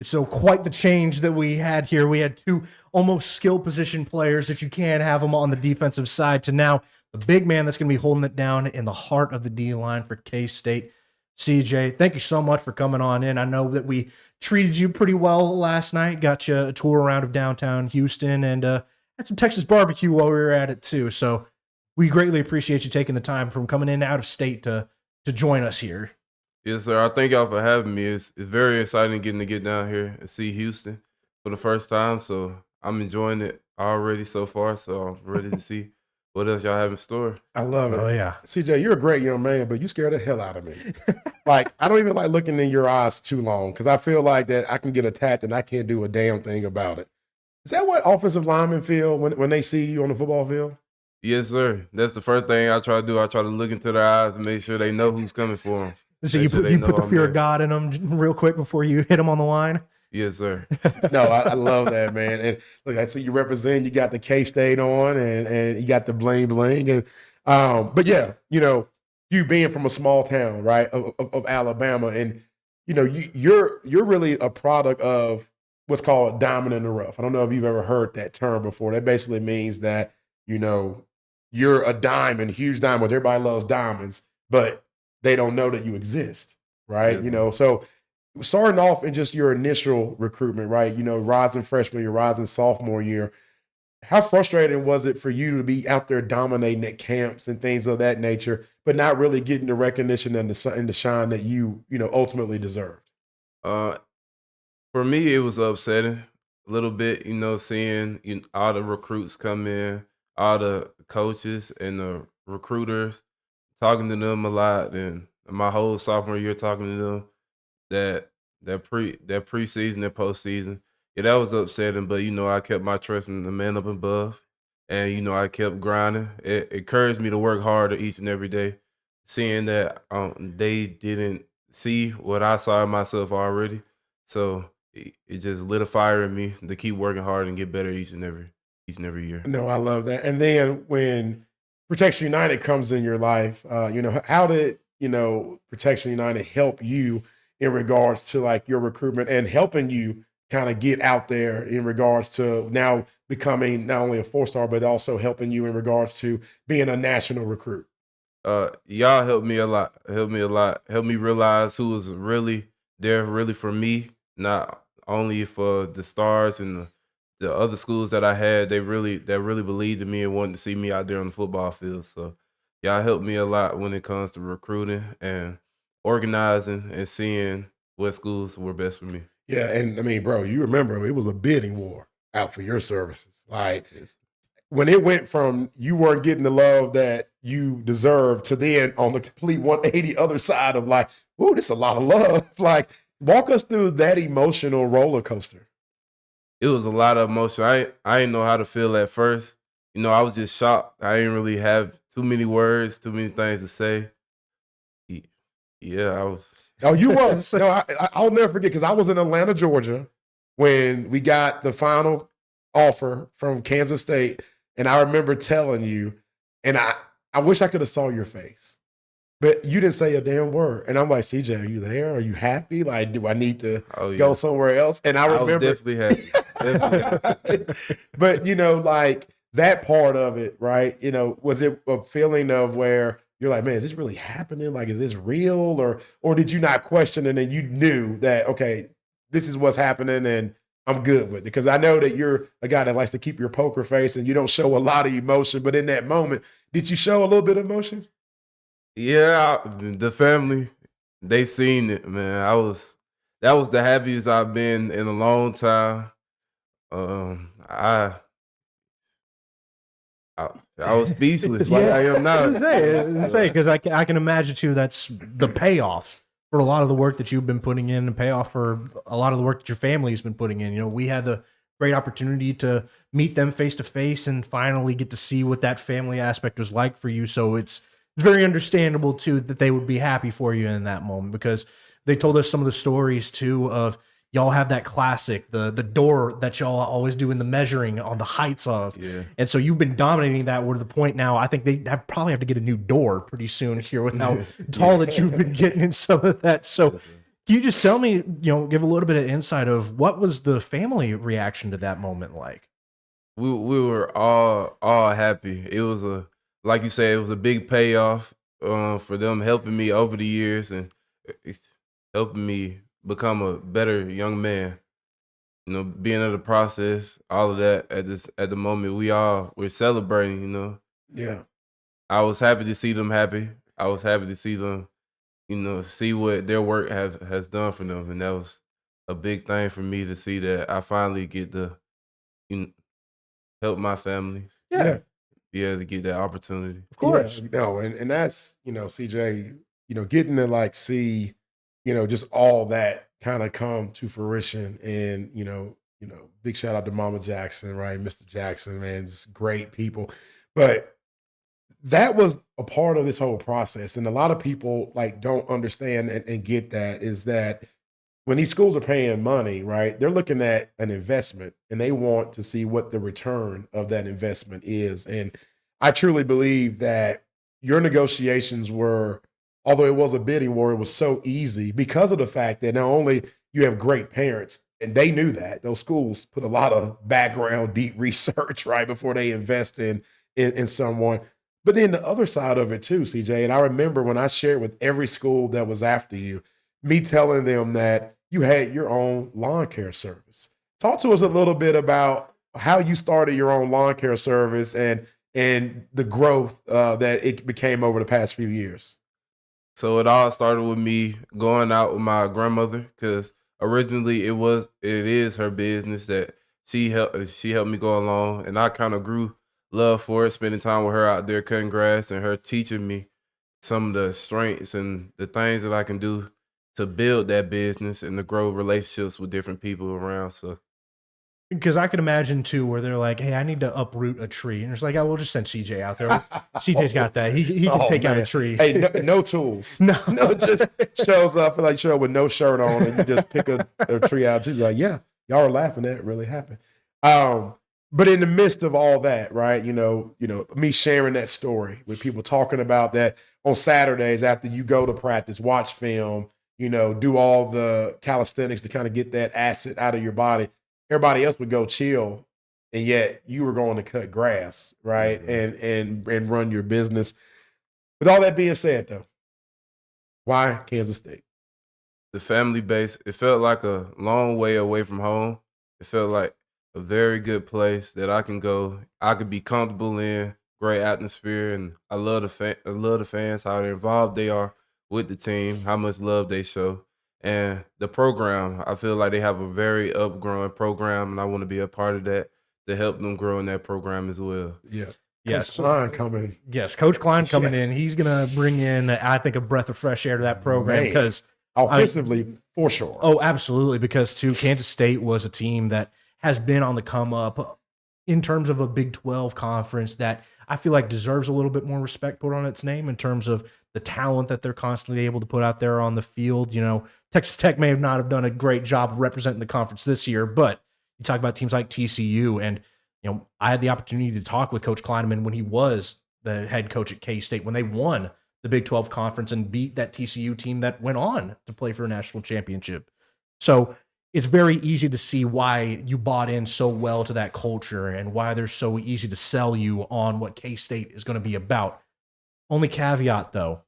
So quite the change that we had here. We had two almost skill position players, if you can have them on the defensive side, to now the big man that's going to be holding it down in the heart of the D line for K-State. CJ, thank you so much for coming on in. I know that we treated you pretty well last night, got you a tour around of downtown Houston, and had some Texas barbecue while we were at it too. So we greatly appreciate you taking the time from coming in out of state to join us here. Yes, sir. I thank y'all for having me. It's very exciting getting to get down here and see Houston for the first time. So I'm enjoying it already so far. So I'm ready to see what else y'all have in store. I love it. Oh, yeah. CJ, you're a great young man, but you scare the hell out of me. Like, I don't even like looking in your eyes too long because I feel like that I can get attacked and I can't do a damn thing about it. Is that what offensive linemen feel when they see you on the football field? Yes, sir. That's the first thing I try to do. I try to look into their eyes and make sure they know who's coming for them. So you put the fear of God in them real quick before you hit them on the line? Yes, sir. No, I love that, man. And look, I see you represent. You got the K-State on, and you got the bling bling. And but yeah, you know, you being from a small town, right, of Alabama, and you know, you're really a product of what's called diamond in the rough. I don't know if you've ever heard that term before. That basically means that, you know, you're a diamond, huge diamond. Everybody loves diamonds, but they don't know that you exist, right? Yeah. You know, so starting off in just your initial recruitment, right? You know, rising freshman year, rising sophomore year, how frustrating was it for you to be out there dominating at camps and things of that nature, but not really getting the recognition and the shine that you know, ultimately deserved? For me, it was upsetting a little bit, you know, seeing all the recruits come in, all the coaches and the recruiters, talking to them a lot, and my whole sophomore year talking to them that preseason and postseason. Yeah, that was upsetting, but you know, I kept my trust in the man up above, and you know, I kept grinding. It encouraged me to work harder each and every day, seeing that they didn't see what I saw in myself already. So it just lit a fire in me to keep working hard and get better each and every year. No, I love that. And then when Protection United comes in your life, you know, how did, you know, Protection United help you in regards to like your recruitment and helping you kind of get out there in regards to now becoming not only a 4-star, but also helping you in regards to being a national recruit? Y'all helped me a lot. Helped me realize who was really there, really for me, not only for the stars and the other schools that I had. That really believed in me and wanted to see me out there on the football field. So y'all helped me a lot when it comes to recruiting and organizing and seeing what schools were best for me. Yeah. And I mean, bro, you remember it was a bidding war out for your services. Like, Yes. when it went from you weren't getting the love that you deserved to then on the complete 180 other side of like, whoa, this is a lot of love. Like, walk us through that emotional roller coaster. It was a lot of emotion. I didn't know how to feel at first. I was just shocked. I didn't really have too many words, too many things to say. Yeah, I was. Oh, you was. No, I'll never forget because I was in Atlanta, Georgia when we got the final offer from Kansas State. And I remember telling you, and I wish I could have saw your face, but you didn't say a damn word. And I'm like, CJ, are you there? Are you happy? Like, do I need to go somewhere else? And I remember. Was definitely happy. Definitely happy. But, like that part of it, right? Was it a feeling of where you're like, man, is this really happening? Like, is this real? Or did you not question it and you knew that, okay, this is what's happening and I'm good with it? Because I know that you're a guy that likes to keep your poker face and you don't show a lot of emotion. But in that moment, did you show a little bit of emotion? Yeah, the family, they seen it, man. That was the happiest I've been in a long time. I was speechless like I am now. Because I can imagine too that's the payoff for a lot of the work that you've been putting in and payoff for a lot of the work that your family's been putting in. We had the great opportunity to meet them face to face and finally get to see what that family aspect was like for you. So it's very understandable too that they would be happy for you in that moment, because they told us some of the stories too of y'all have that classic, the door that y'all always do in the measuring on the heights of. Yeah. And so you've been dominating that. We're to the point now, I think they probably have to get a new door pretty soon here with how tall that you've been getting in some of that. So can you just tell me, give a little bit of insight of what was the family reaction to that moment like? We were all happy. It was like you said, it was a big payoff for them helping me over the years and it's helping me become a better young man. Being in the process, all of that at the moment, we're celebrating. Yeah. I was happy to see them happy. I was happy to see them, see what their work has done for them, and that was a big thing for me to see that I finally get to help my family. Yeah. Be able to get that opportunity. Of course. Yeah, no, and that's, CJ, getting to like see, just all that kind of come to fruition. And, big shout out to Mama Jackson, right? Mr. Jackson, man, just great people. But that was a part of this whole process. And a lot of people like don't understand and get that is that when these schools are paying money, right, they're looking at an investment and they want to see what the return of that investment is. And I truly believe that your negotiations were, although it was a bidding war, it was so easy because of the fact that not only you have great parents, and they knew that those schools put a lot of background, deep research, right, before they invest in someone. But then the other side of it too, CJ, and I remember when I shared with every school that was after you, me telling them that you had your own lawn care service. Talk to us a little bit about how you started your own lawn care service and the growth that it became over the past few years. So it all started with me going out with my grandmother because originally it is her business that she helped me go along, and I kind of grew love for it, spending time with her out there cutting grass and her teaching me some of the strengths and the things that I can do to build that business and to grow relationships with different people around. So, because I can imagine too, where they're like, "Hey, I need to uproot a tree," and it's like, "Oh, we'll just send CJ out there. CJ's got that. He can take out a tree." Hey, no tools. No, just shows up like show with no shirt on, and you just pick a tree out. She's like, "Yeah, y'all are laughing. That really happened." But in the midst of all that, right? Me sharing that story with people, talking about that on Saturdays after you go to practice, watch film, do all the calisthenics to kind of get that acid out of your body. Everybody else would go chill, and yet you were going to cut grass, right? Mm-hmm. and run your business. With all that being said, though, why Kansas State? The family base, it felt like a long way away from home. It felt like a very good place that I can go. I could be comfortable in, great atmosphere, and I love the fans, how involved they are with the team, how much love they show. And the program, I feel like they have a very upgrowing program, and I want to be a part of that. to help them grow in that program as well. Yeah. Yes. Coach Klein coming. Yes, Coach Klein coming Yeah. in. He's going to bring in, I think, a breath of fresh air to that program Man. because Offensively, for sure. Oh, absolutely. Because too, Kansas State was a team that has been on the come up in terms of a Big 12 conference that I feel like deserves a little bit more respect put on its name in terms of the talent that they're constantly able to put out there on the field. You know, Texas Tech may not have done a great job of representing the conference this year, but you talk about teams like TCU, and you know, I had the opportunity to talk with Coach Kleineman when he was the head coach at K-State when they won the Big 12 conference and beat that TCU team that went on to play for a national championship. So it's very easy to see why you bought in so well to that culture and why they're so easy to sell you on what K-State is going to be about. Only caveat, though,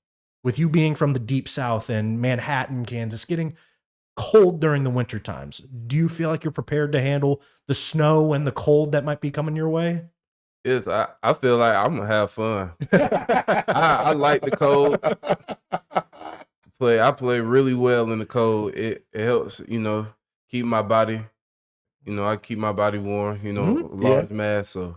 with you being from the Deep South and Manhattan, Kansas, getting cold during the winter times, do you feel like you're prepared to handle the snow and the cold that might be coming your way? Yes, I feel like I'm gonna have fun. I like the cold. I play really well in the cold. It helps, keep my body. I keep my body warm. Large mass. So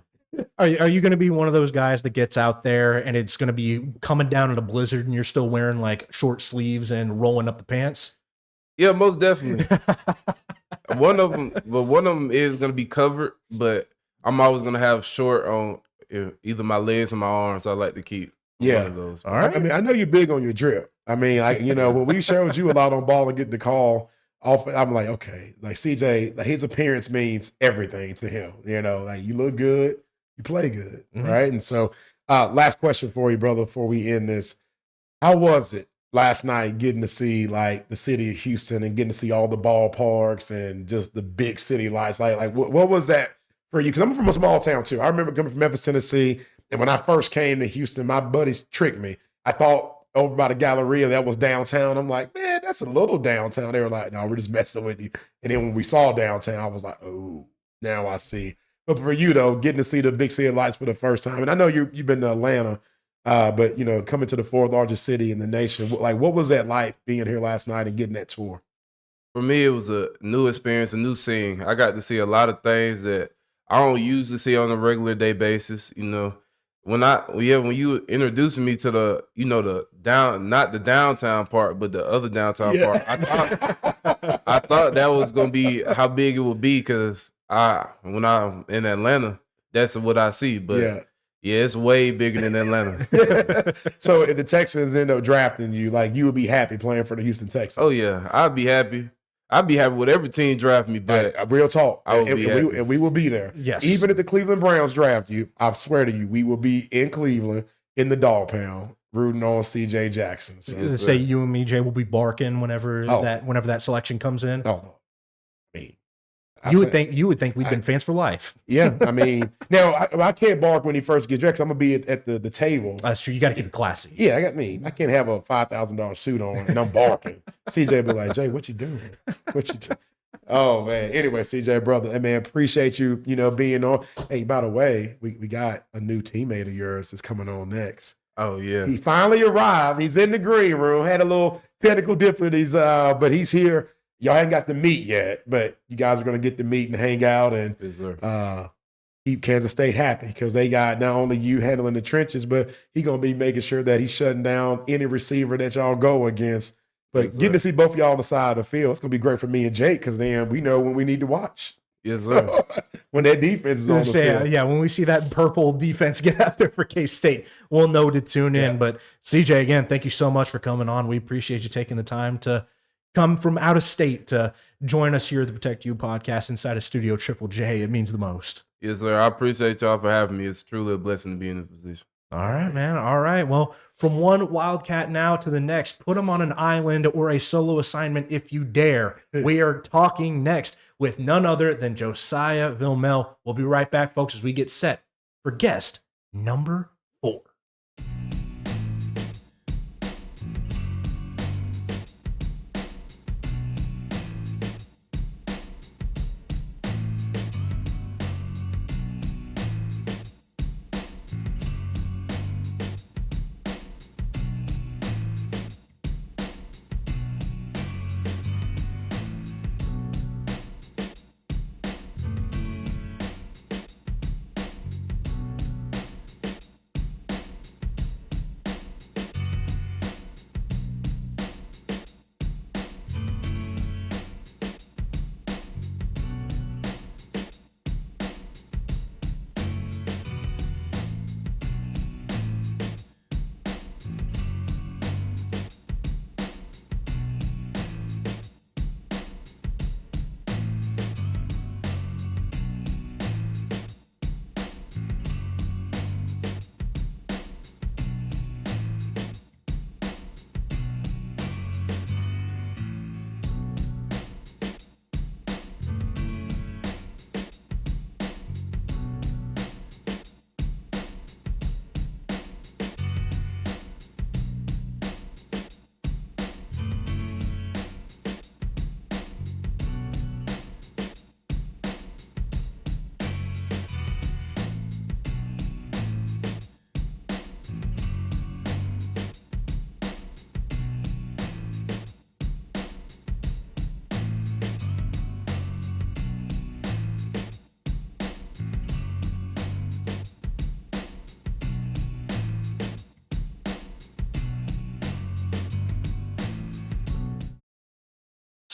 Are you going to be one of those guys that gets out there and it's going to be coming down in a blizzard and you're still wearing like short sleeves and rolling up the pants? yeah, most definitely. One of them is gonna be covered, but I'm always gonna have short on either my legs or my arms. I like to keep one of those. All right. I mean, I know you're big on your drip. I mean, when we showed you a lot on ball and get the call off, I'm like, okay, like CJ, like his appearance means everything to him. Like you look good, you play good, right? And so, last question for you, brother, before we end this. How was it last night getting to see like the city of Houston and getting to see all the ballparks and just the big city lights? Like what was that for you? Because I'm from a small town too. I remember coming from Memphis, Tennessee, and when I first came to Houston, my buddies tricked me. I thought over by the Galleria that was downtown. I'm like, man, that's a little downtown. They were like, no, we're just messing with you. And then when we saw downtown, I was like, oh, now I see. But for you though, getting to see the big city lights for the first time, and I know you've been to Atlanta. But coming to the fourth largest city in the nation, like what was that like being here last night and getting that tour? For me, it was a new experience, a new scene. I got to see a lot of things that I don't usually see on a regular day basis. When you introduced me to not the downtown part, but the other downtown part, I thought that was gonna be how big it would be because when I'm in Atlanta, that's what I see. But yeah, it's way bigger than Atlanta. So if the Texans end up drafting you, like you would be happy playing for the Houston Texans? Oh yeah, I'd be happy. I'd be happy with every team draft me, but real talk. I would be happy. And we will be there. Yes. Even if the Cleveland Browns draft you, I swear to you, we will be in Cleveland in the dog pound rooting on CJ Jackson. So They say you and me, Jay, will be barking whenever that selection comes in. oh no. I mean, You would think we've been fans for life. yeah, I mean, now I can't bark when he first gets dressed. I'm gonna be at the table. That's true. You got to keep it classy. Yeah, I can't have a $5,000 suit on and I'm barking. CJ be like, Jay, what you doing? What you doing? Oh man. Anyway, CJ, brother, hey man, appreciate you, being on. Hey, by the way, we got a new teammate of yours that's coming on next. oh yeah, He finally arrived. He's in the green room. Had a little technical difficulties, but he's here. Y'all ain't got to meet yet, but you guys are going to get to meet and hang out and yes, sir. keep Kansas State happy because they got not only you handling the trenches, but he's going to be making sure that he's shutting down any receiver that y'all go against. But Yes, getting sir. to see both of y'all on the side of the field, it's going to be great for me and Jake because then we know when we need to watch. Yes, sir. When that defense is on the field. Yeah, when we see that purple defense get out there for K-State, we'll know to tune in. Yeah. But CJ, again, thank you so much for coming on. We appreciate you taking the time to come from out of state to join us here at the Protect You podcast inside of Studio Triple J. It means the most. Yes, sir. I appreciate y'all for having me. It's truly a blessing to be in this position. All right, man. All right. Well, from one Wildcat now to the next, put them on an island or a solo assignment if you dare. We are talking next with none other than Josiah Vilmel. We'll be right back, folks, as we get set for guest number 4.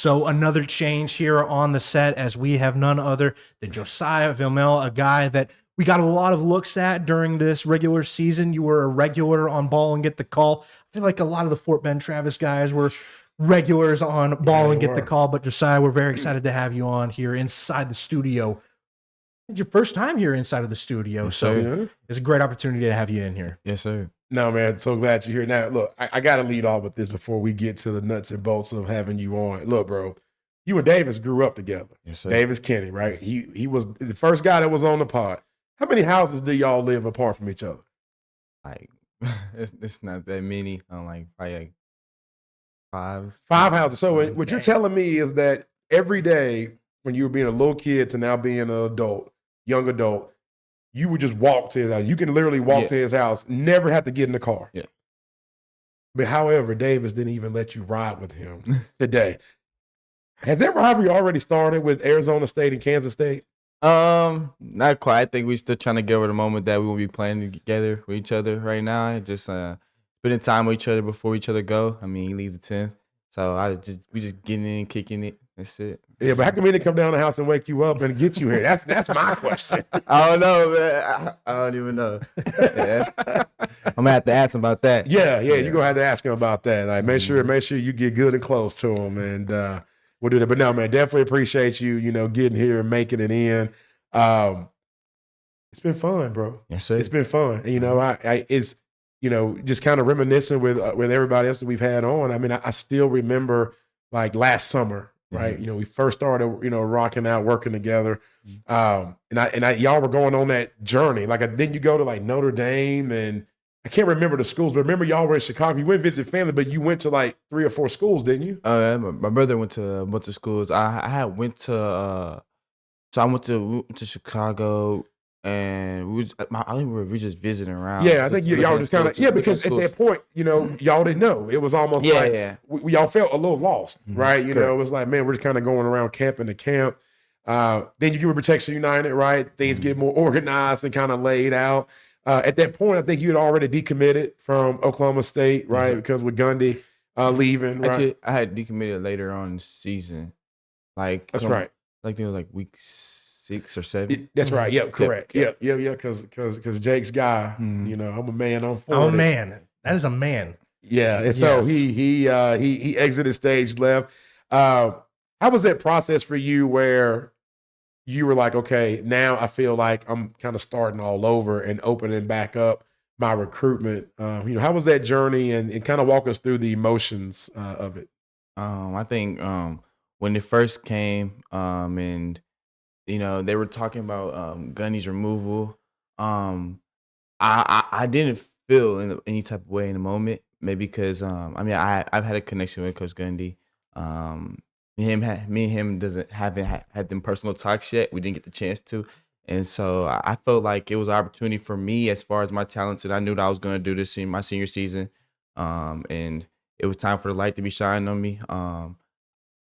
So another change here on the set, as we have none other than Josiah Vilmel, a guy that we got a lot of looks at during this regular season. You were a regular on Ball and Get the Call. I feel like a lot of the Fort Bend Travis guys were regulars on Ball and they Get the were. Call. But Josiah, we're very excited to have you on here inside the studio. It's your first time here inside of the studio, Yes, so sir. Yeah. it's a great opportunity to have you in here. Yes, sir. No, man, so glad you're here. Now, look, I got to lead off with this before we get to the nuts and bolts of having you on. Look, bro, you and Davis grew up together. Yes, sir. Davis Kenny, right? He was the first guy that was on the pod. How many houses do y'all live apart from each other? Like, it's not that many. I'm like probably like 5. 5 houses. So what Okay. you're telling me is that every day when you were being a little kid to now being an adult, young adult, you would just walk to his house. You can literally walk Yeah. to his house, never have to get in the car. Yeah. But however, Davis didn't even let you ride with him today. Has that rivalry already started with Arizona State and Kansas State? Not quite. I think we're still trying to get over the moment that we will be playing together with each other right now. Just spending time with each other before each other go. I mean, he leaves the 10th, so we just getting in, kicking it. That's it. Yeah, but how come he didn't come down the house and wake you up and get you here? That's my question. I don't know, man. I don't even know. Yeah. I'm gonna have to ask him about that. Yeah, you're gonna have to ask him about that. Like, make sure you get good and close to him, and we'll do that. But no, man, definitely appreciate you, getting here and making it in. It's been fun, bro. Yes, sir. It's been fun. And, it's just kind of reminiscing with everybody else that we've had on. I mean, I still remember like last summer, right? Mhm. We first started, rocking out, working together. And y'all were going on that journey. Like, then you go to like Notre Dame, and I can't remember the schools, but remember y'all were in Chicago. You went visit family, but you went to like 3 or 4 schools, didn't you? My brother went to a bunch of schools. I went to we went to Chicago, and I think we were just visiting around. Yeah, I think y'all were just kind of because at that point, y'all didn't know. It was almost like yeah. y'all felt a little lost, Mhm. right? It Correct. was like, man, we're just kind of going around camping to camp. Then you get with Protection United, right? Things get more organized and kind of laid out. At that point, I think you had already decommitted from Oklahoma State, right? Because with Gundy leaving, right? Actually, I had decommitted later on in the season. Like That's right. Like it was like week 6 or 7. That's right. Yep, correct. Yep. Yeah. Because Jake's guy, Mhm. I'm a man on 40. Oh man, that is a man. Yeah, and so Yes. he exited stage left. How was that process for you where you were like, okay, now I feel like I'm kind of starting all over and opening back up my recruitment? How was that journey, and kind of walk us through the emotions of it? I think when it first came, and they were talking about Gunny's removal. I didn't feel in any type of way in the moment, maybe because I've had a connection with Coach Gundy. Me and him haven't had them personal talks yet. We didn't get the chance to, and so I felt like it was an opportunity for me as far as my talents, and I knew that I was going to do this in my senior season. And it was time for the light to be shining on me.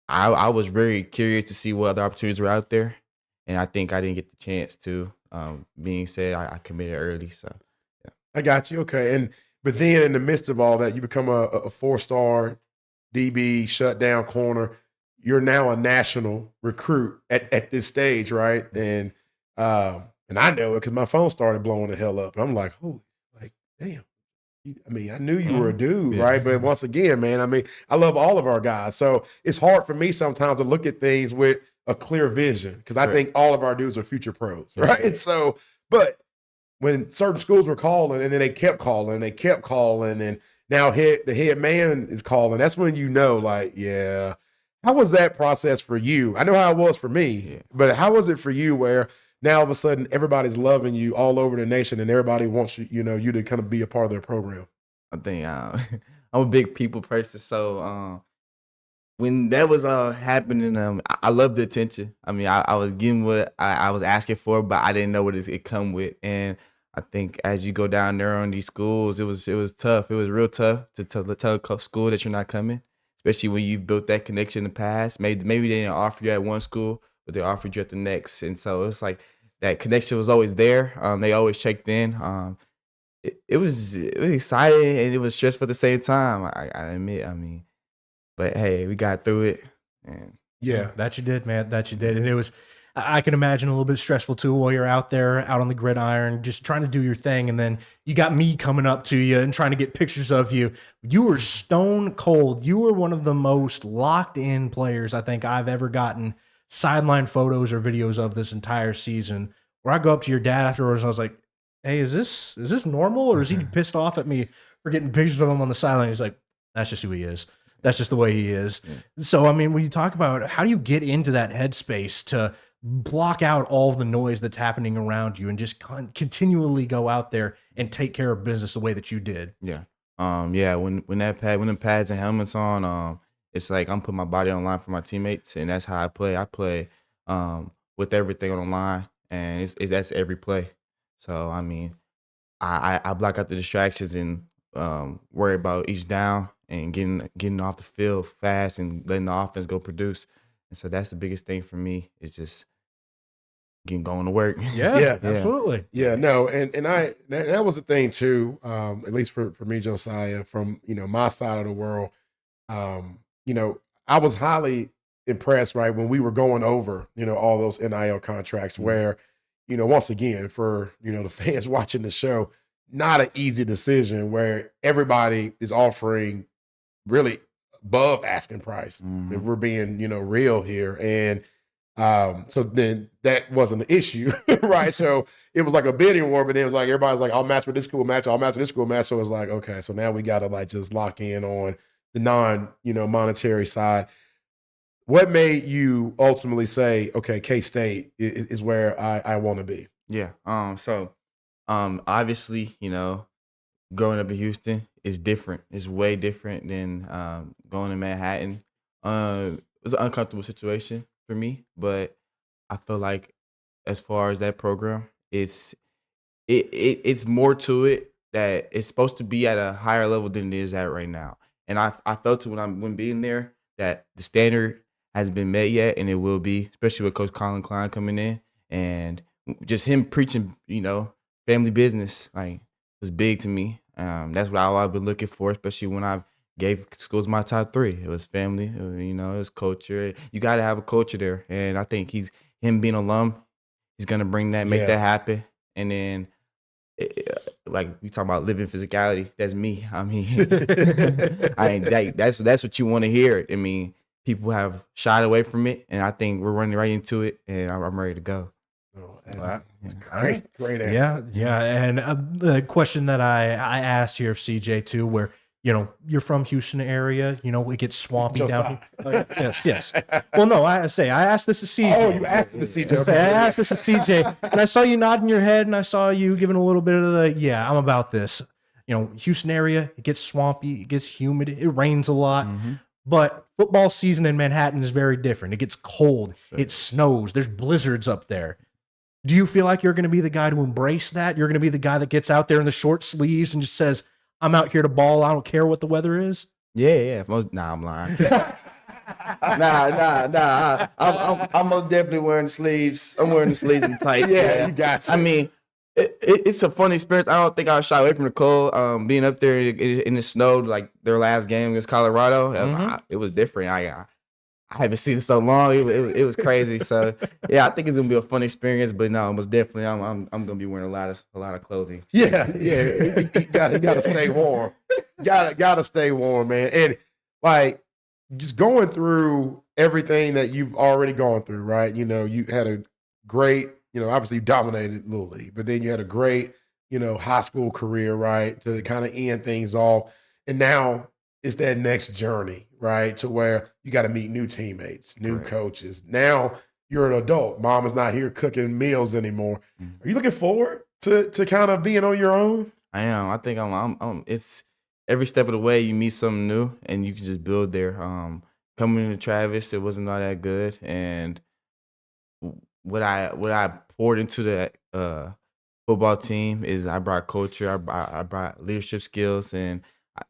I was very curious to see what other opportunities were out there, and I think I didn't get the chance to. Being said, I committed early, so yeah. I got you. Okay, but then in the midst of all that, you become a 4-star DB shutdown corner. You're now a national recruit at this stage, right? And I know it because my phone started blowing the hell up. And I'm like, holy, like, damn. I knew you were a dude, Yeah. right? But once again, man, I love all of our guys. So it's hard for me sometimes to look at things with a clear vision because I Right. think all of our dudes are future pros, Yes. right? So, but when certain schools were calling and then they kept calling, and now the head man is calling, that's when like, yeah. How was that process for you? I know how it was for me, Yeah. but how was it for you where now all of a sudden everybody's loving you all over the nation and everybody wants you, you to kind of be a part of their program? I think I'm a big people person, so when that was happening, I love the attention. I was getting what I was asking for, but I didn't know what it come with. And I think as you go down there on these schools, it was tough. It was real tough to tell a school that you're not coming, especially when you've built that connection in the past. Maybe they didn't offer you at one school, but they offered you at the next. And so it's like that connection was always there. They always checked in. It was exciting and it was stressful at the same time. I admit. But hey, we got through it. And Yeah. That you did, man. That you did. And it was, I can imagine a little bit stressful too while you're out there, out on the gridiron, just trying to do your thing. And then you got me coming up to you and trying to get pictures of you. You were stone cold. You were one of the most locked in players I think I've ever gotten sideline photos or videos of this entire season. Where I go up to your dad afterwards and I was like, hey, is this normal? Or is he pissed off at me for getting pictures of him on the sideline? He's like, that's just who he is. That's just the way he is. So, I mean, when you talk about how do you get into that headspace to block out all the noise that's happening around you and just continually go out there and take care of business the way that you did? yeah, yeah. When the pads and helmets on, it's like I'm putting my body on the line for my teammates, and that's how I play. I play with everything on the line, and that's every play. So I mean, I block out the distractions and worry about each down and getting off the field fast and letting the offense go produce. And so that's the biggest thing for me is just going to work. Yeah, Yeah. absolutely. Yeah, no, and that was the thing too. At least for me, Josiah, from my side of the world, I was highly impressed, right, when we were going over, all those NIL contracts where, once again, for the fans watching the show, not an easy decision where everybody is offering really above asking price if we're being real here. And so then that wasn't an issue, right? So it was like a bidding war, but then it was like everybody's like, I'll match with this school match, I'll match with this school match. So it was like, okay, so now we gotta like just lock in on the monetary side. What made you ultimately say, okay, K-State is where I want to be? Yeah. So obviously, growing up in Houston is different. It's way different than going to Manhattan. It was an uncomfortable situation for me, but I feel like as far as that program, it's more to it that it's supposed to be at a higher level than it is at right now. And I felt it when being there that the standard hasn't been met yet, and it will be, especially with Coach Colin Klein coming in and just him preaching, family business, like was big to me. That's what I've been looking for, especially when I gave schools my top 3. It was family, it was culture. You got to have a culture there, and I think him being alum, he's gonna bring that, make that happen. And then, like we talking about living physicality, that's me. I mean, that's what you want to hear. I mean, people have shied away from it, and I think we're running right into it, and I'm ready to go. Oh, that's great answer. Yeah. And the question that I asked here of CJ too, where you're from Houston area, it gets swampy down here. Yes. Well, no, I asked this to CJ. Oh, you asked it to CJ. Okay. I asked this to CJ, and I saw you nodding your head, and I saw you giving a little bit of the I'm about this. Houston area, it gets swampy, it gets humid, it rains a lot. But football season in Manhattan is very different. It gets cold, it snows, there's blizzards up there. Do you feel like you're going to be the guy to embrace that? You're going to be the guy that gets out there in the short sleeves and just says, I'm out here to ball. I don't care what the weather is. Yeah. I'm lying. Nah. I'm most definitely wearing the sleeves. I'm wearing the sleeves and tight. Yeah, you got to. I mean, it's a fun experience. I don't think I'll shy away from the cold. Being up there in the snow, like their last game against Colorado, it was different. I haven't seen it so long. It was crazy. So yeah, I think it's gonna be a fun experience. But no, most definitely, I'm gonna be wearing a lot of clothing. Yeah. You gotta stay warm. Gotta stay warm, man. And like just going through everything that you've already gone through, right? You had a great, obviously you dominated Little League, but then you had a great, high school career, right? To kind of end things off, and now it's that next journey, right? To where you got to meet new teammates, new coaches. Now you're an adult. Mom is not here cooking meals anymore. Are you looking forward to kind of being on your own? I am. I think I'm it's every step of the way you meet something new and you can just build there. Coming into Travis, it wasn't all that good. And what I poured into that football team is I brought culture, I brought leadership skills, and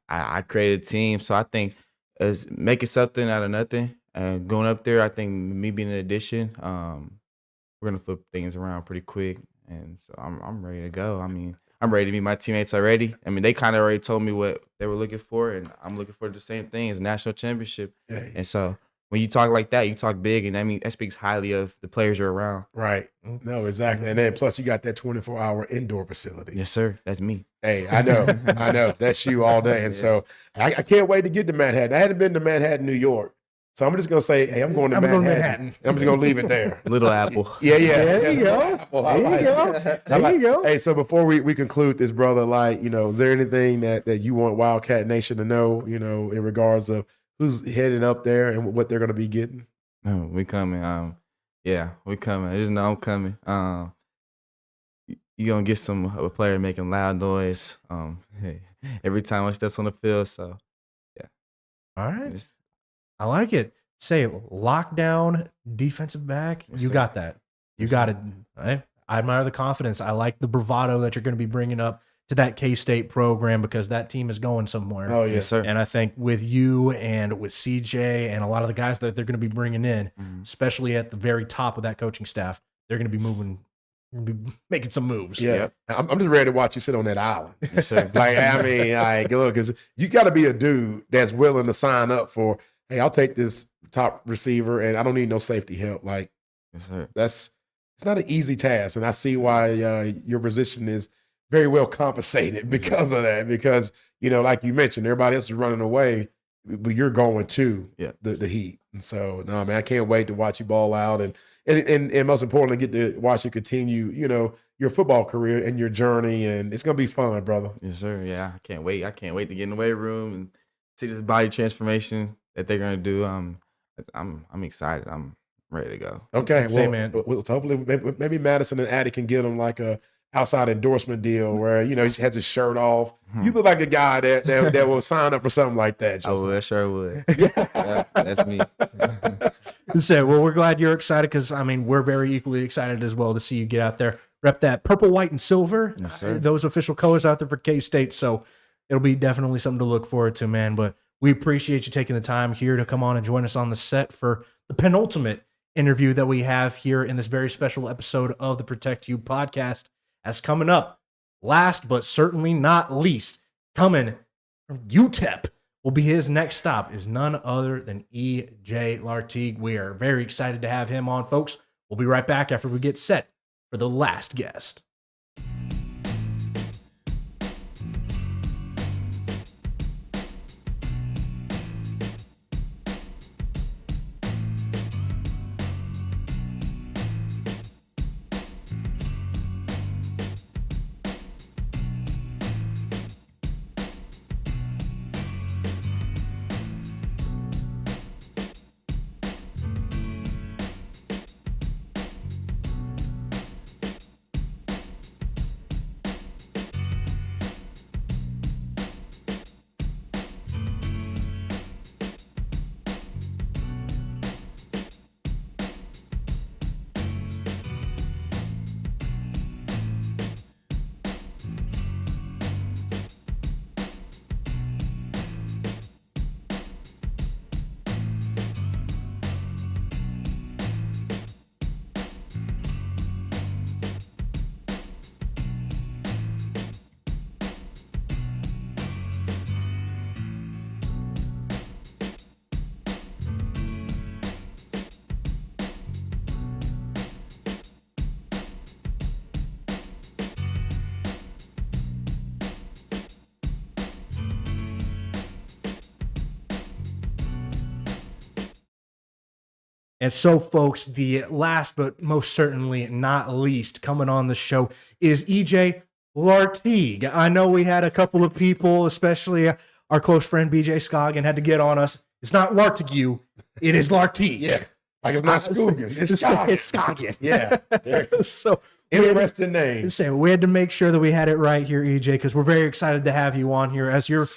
I created a team. So I think as making something out of nothing and going up there, I think me being an addition, we're gonna flip things around pretty quick. And so I'm ready to go. I mean, I'm ready to meet my teammates already. I mean, they kind of already told me what they were looking for, and I'm looking for the same thing as a national championship. Yeah. And so when you talk like that, you talk big, and that speaks highly of the players you're around. Right. No, exactly. And then plus you got that 24-hour indoor facility. Yes, sir. That's me. Hey, I know. That's you all day. And so I can't wait to get to Manhattan. I hadn't been to Manhattan, New York. So I'm just going to say, hey, I'm going to Manhattan. I'm just going to leave it there. Little Apple. Yeah. There you go. There you go. There you go. Hey, so before we conclude this, brother, like, is there anything that you want Wildcat Nation to know, in regards of who's heading up there and what they're going to be getting? Oh, we coming. Yeah, we coming. I just know I'm coming. You're going to get a player making loud noise hey, every time I step on the field. So, yeah. All right. I like it. Say lockdown defensive back. Yes, You sir. got that. You Yes, got it. I admire the confidence. I like the bravado that you're going to be bringing up to that K-State program because that team is going somewhere. Oh, yeah. Yes, sir. And I think with you and with CJ and a lot of the guys that they're going to be bringing in, especially at the very top of that coaching staff, they're going to be moving, making some moves. Yeah. Yep. I'm just ready to watch you sit on that island. Yes, sir. Like, look, because you got to be a dude that's willing to sign up for, hey, I'll take this top receiver and I don't need no safety help. Like, Yes, sir. it's not an easy task. And I see why your position is very well compensated because of that. Because, like you mentioned, everybody else is running away, but you're going to the Heat. And so, no, man, I can't wait to watch you ball out and most importantly, get to watch you continue, your football career and your journey. And it's going to be fun, brother. Yes, sir. Yeah, I can't wait. I can't wait to get in the weight room and see this body transformation that they're gonna do. I'm excited. I'm ready to go. Okay, Same, man. Well, hopefully, maybe Madison and Addie can get him like a outside endorsement deal where he just has his shirt off. You look like a guy that will sign up for something like that. I would, sure would. Yeah. Yeah, that's me. So, well, we're glad you're excited because, we're very equally excited as well to see you get out there, rep that purple, white, and silver. Yes, sir. Those official colors out there for K-State. So it'll be definitely something to look forward to, man. But we appreciate you taking the time here to come on and join us on the set for the penultimate interview that we have here in this very special episode of the Protect You podcast. As coming up, last but certainly not least, coming from UTEP will be his next stop is none other than E.J. Lartigue. We are very excited to have him on, folks. We'll be right back after we get set for the last guest. And so, folks, the last but most certainly not least coming on the show is EJ Lartigue. I know we had a couple of people, especially our close friend BJ Scoggin, had to get on us. It's not Lartigue, it is Lartigue. Yeah. Like it's not Scoggin. It's Scoggin. It's Scoggin. Yeah. So interesting names. So we had to make sure that we had it right here, EJ, because we're very excited to have you on here as you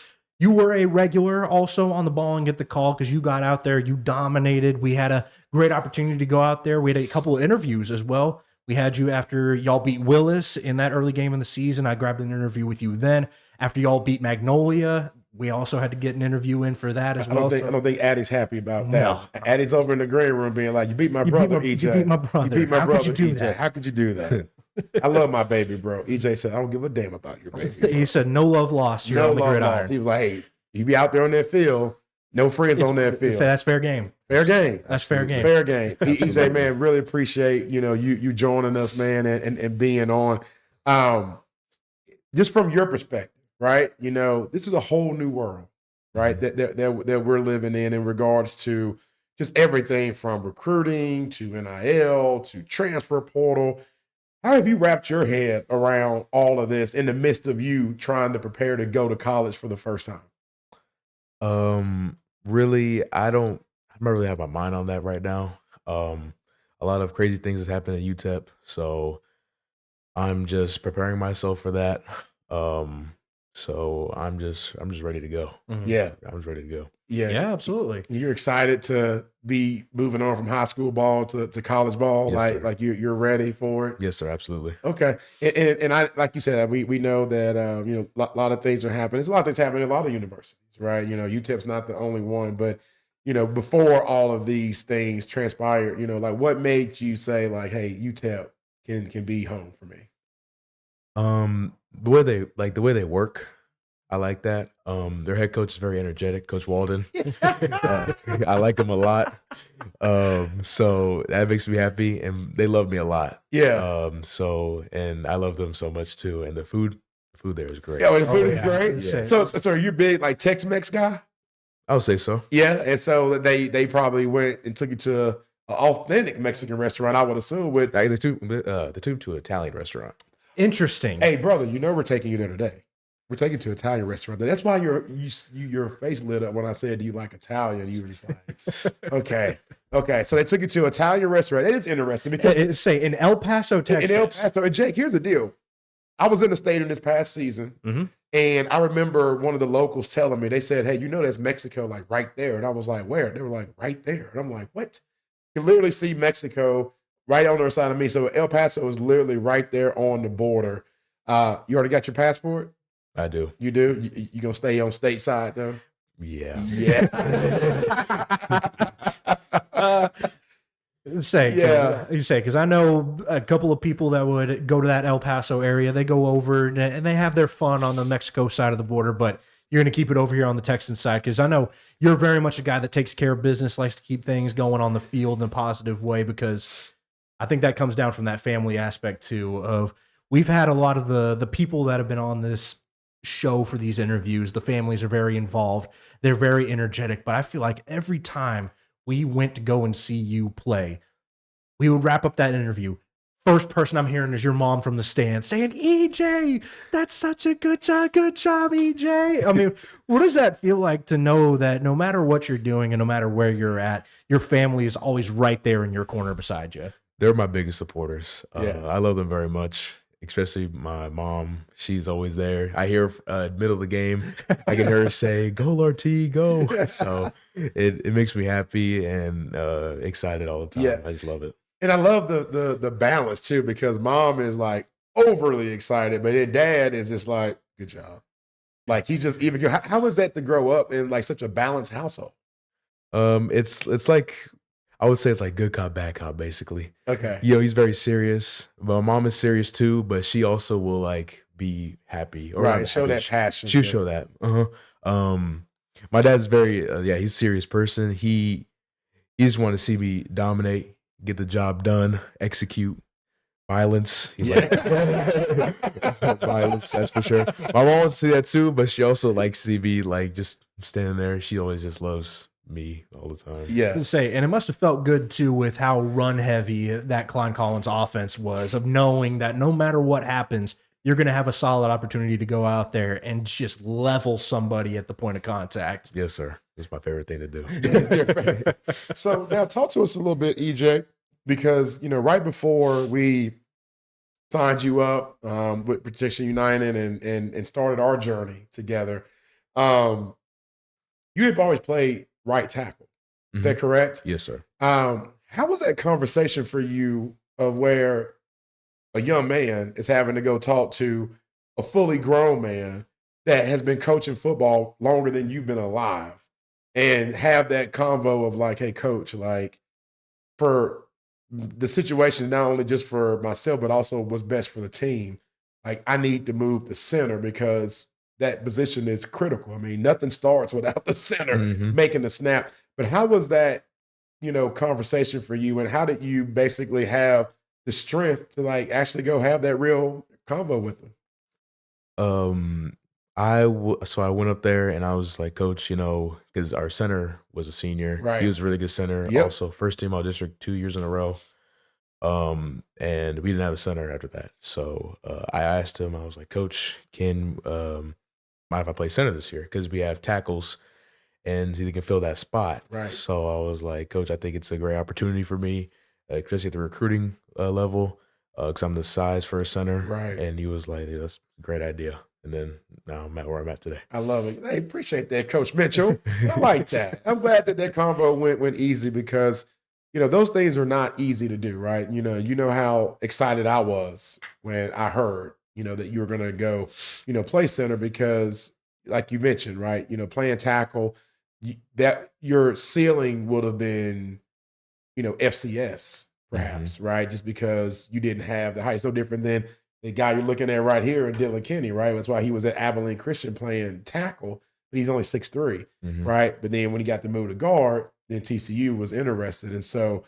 were a regular also on the Ball and Get the Call because you got out there, you dominated. We had a great opportunity to go out there. We had a couple of interviews as well. We had you after y'all beat Willis in that early game in the season. I grabbed an interview with you then. After y'all beat Magnolia, we also had to get an interview in for that as well. I don't think Addie's happy about that. No. Addie's over in the green room being like, you beat my brother, EJ. You beat my brother. You beat my How brother, could you do EJ. that? How could you do that? I love my baby, bro. EJ said, I don't give a damn about your baby. He said, no love lost. You're No on the love gridiron. lost. He was like, hey, you be out there on that field, No friends on that field. That's fair game. Fair game. That's fair game. Fair game. EJ, man, really appreciate, you joining us, man, and being on. Just from your perspective, right? This is a whole new world, right? That we're living in regards to just everything from recruiting to NIL to transfer portal. How have you wrapped your head around all of this in the midst of you trying to prepare to go to college for the first time? Really, I'm not really have my mind on that right now. A lot of crazy things has happened at UTEP, so I'm just preparing myself for that. So I'm just ready to go. Yeah. I'm just ready to go. Yeah, absolutely. You're excited to be moving on from high school ball to college ball. Yes, sir. like you're ready for it. Yes, sir. Absolutely. Okay. And I, like you said, we know that, a lot of things are happening. There's a lot of things happening in a lot of universities, right? UTEP's not the only one, but, before all of these things transpired, like what made you say like, hey, UTEP can be home for me? The way they work, I like that. Their head coach is very energetic, Coach Walden. I like him a lot. So that makes me happy, and they love me a lot. Yeah. And I love them so much too. And the food there is great. Yeah, well, the food is yeah. great. Yeah. So are you big like Tex-Mex guy? I would say so. Yeah. And so they probably went and took you to an authentic Mexican restaurant, I would assume, with Like the two to an Italian restaurant. Interesting. hey, brother, we're taking you there today. We're taking you to an Italian restaurant. That's why your face lit up when I said, do you like Italian? You were just like, okay. So they took you to an Italian restaurant. It is interesting because Say in El Paso, Texas. in El Paso, and Jake, here's the deal. I was in the stadium this past season, and I remember one of the locals telling me, they said, hey, that's Mexico, like right there. And I was like, where? They were like, right there. And I'm like, what? You can literally see Mexico right on the other side of me. So El Paso is literally right there on the border. You already got your passport? I do. You do? You gonna stay on stateside though? Yeah. Yeah. Because I know a couple of people that would go to that El Paso area. They go over and they have their fun on the Mexico side of the border, but you're going to keep it over here on the Texan side because I know you're very much a guy that takes care of business, likes to keep things going on the field in a positive way because I think that comes down from that family aspect too. Of we've had a lot of the people that have been on this show for these interviews. The families are very involved. They're very energetic, but I feel like every time we went to go and see you play, we would wrap up that interview. First person I'm hearing is your mom from the stand saying, EJ, that's such a good job, EJ. I mean, what does that feel like to know that no matter what you're doing and no matter where you're at, your family is always right there in your corner beside you? They're my biggest supporters. Yeah. I love them very much, especially my mom. She's always there. I hear middle of the game, I can hear her say, go, Lord T, go. So it makes me happy and excited all the time. Yeah. I just love it. And I love the balance too, because mom is like overly excited, but then dad is just like, good job. Like he's just even. How is that to grow up in like such a balanced household? It's like, I would say it's like good cop, bad cop, basically. Okay. He's very serious. But my mom is serious too, but she also will like be happy. Or Right. not Show happy. that passion. She'll too. show that. My dad's very, he's a serious person. He just want to see me dominate, get the job done, execute. Violence. He likes violence, that's for sure. My mom wants to see that too, but she also likes to be like just standing there. She always just loves me all the time. Yeah. And it must have felt good too with how run heavy that Klein Collins offense was, of knowing that no matter what happens, you're going to have a solid opportunity to go out there and just level somebody at the point of contact. Yes, sir. That's my favorite thing to do. So now talk to us a little bit, EJ, because right before we signed you up with Protection United and started our journey together, you have always played right tackle. Is that correct? Yes, sir. How was that conversation for you of where a young man is having to go talk to a fully grown man that has been coaching football longer than you've been alive and have that convo of like, hey, coach, like for the situation, not only just for myself, but also what's best for the team. Like I need to move the center because that position is critical. I mean, nothing starts without the center Mhm. making the snap. But how was that, conversation for you, and how did you basically have the strength to like actually go have that real convo with them? Um, so I went up there and I was like, Coach, because our center was a senior. Right. He was a really good center. Yep. Also, first team all district 2 years in a row. And we didn't have a center after that. So I asked him, I was like, Coach, can mind if I play center this year? Because we have tackles and he can fill that spot. Right. So I was like, Coach, I think it's a great opportunity for me, especially at the recruiting level, because I'm the size for a center. Right. And he was like, yeah, that's a great idea. And then now I'm at where I'm at today. I love it. Hey, appreciate that, Coach Mitchell. I like that. I'm glad that convo went easy because those things are not easy to do, right? You know how excited I was when I heard that you were going to go play center because, like you mentioned, right? Playing tackle, that your ceiling would have been FCS perhaps, right? Just because you didn't have the height. So different than the guy you're looking at right here, Dylan Kenny, right? That's why he was at Abilene Christian playing tackle, but he's only 6'3", Mhm. right? But then when he got to move to guard, then TCU was interested. And so,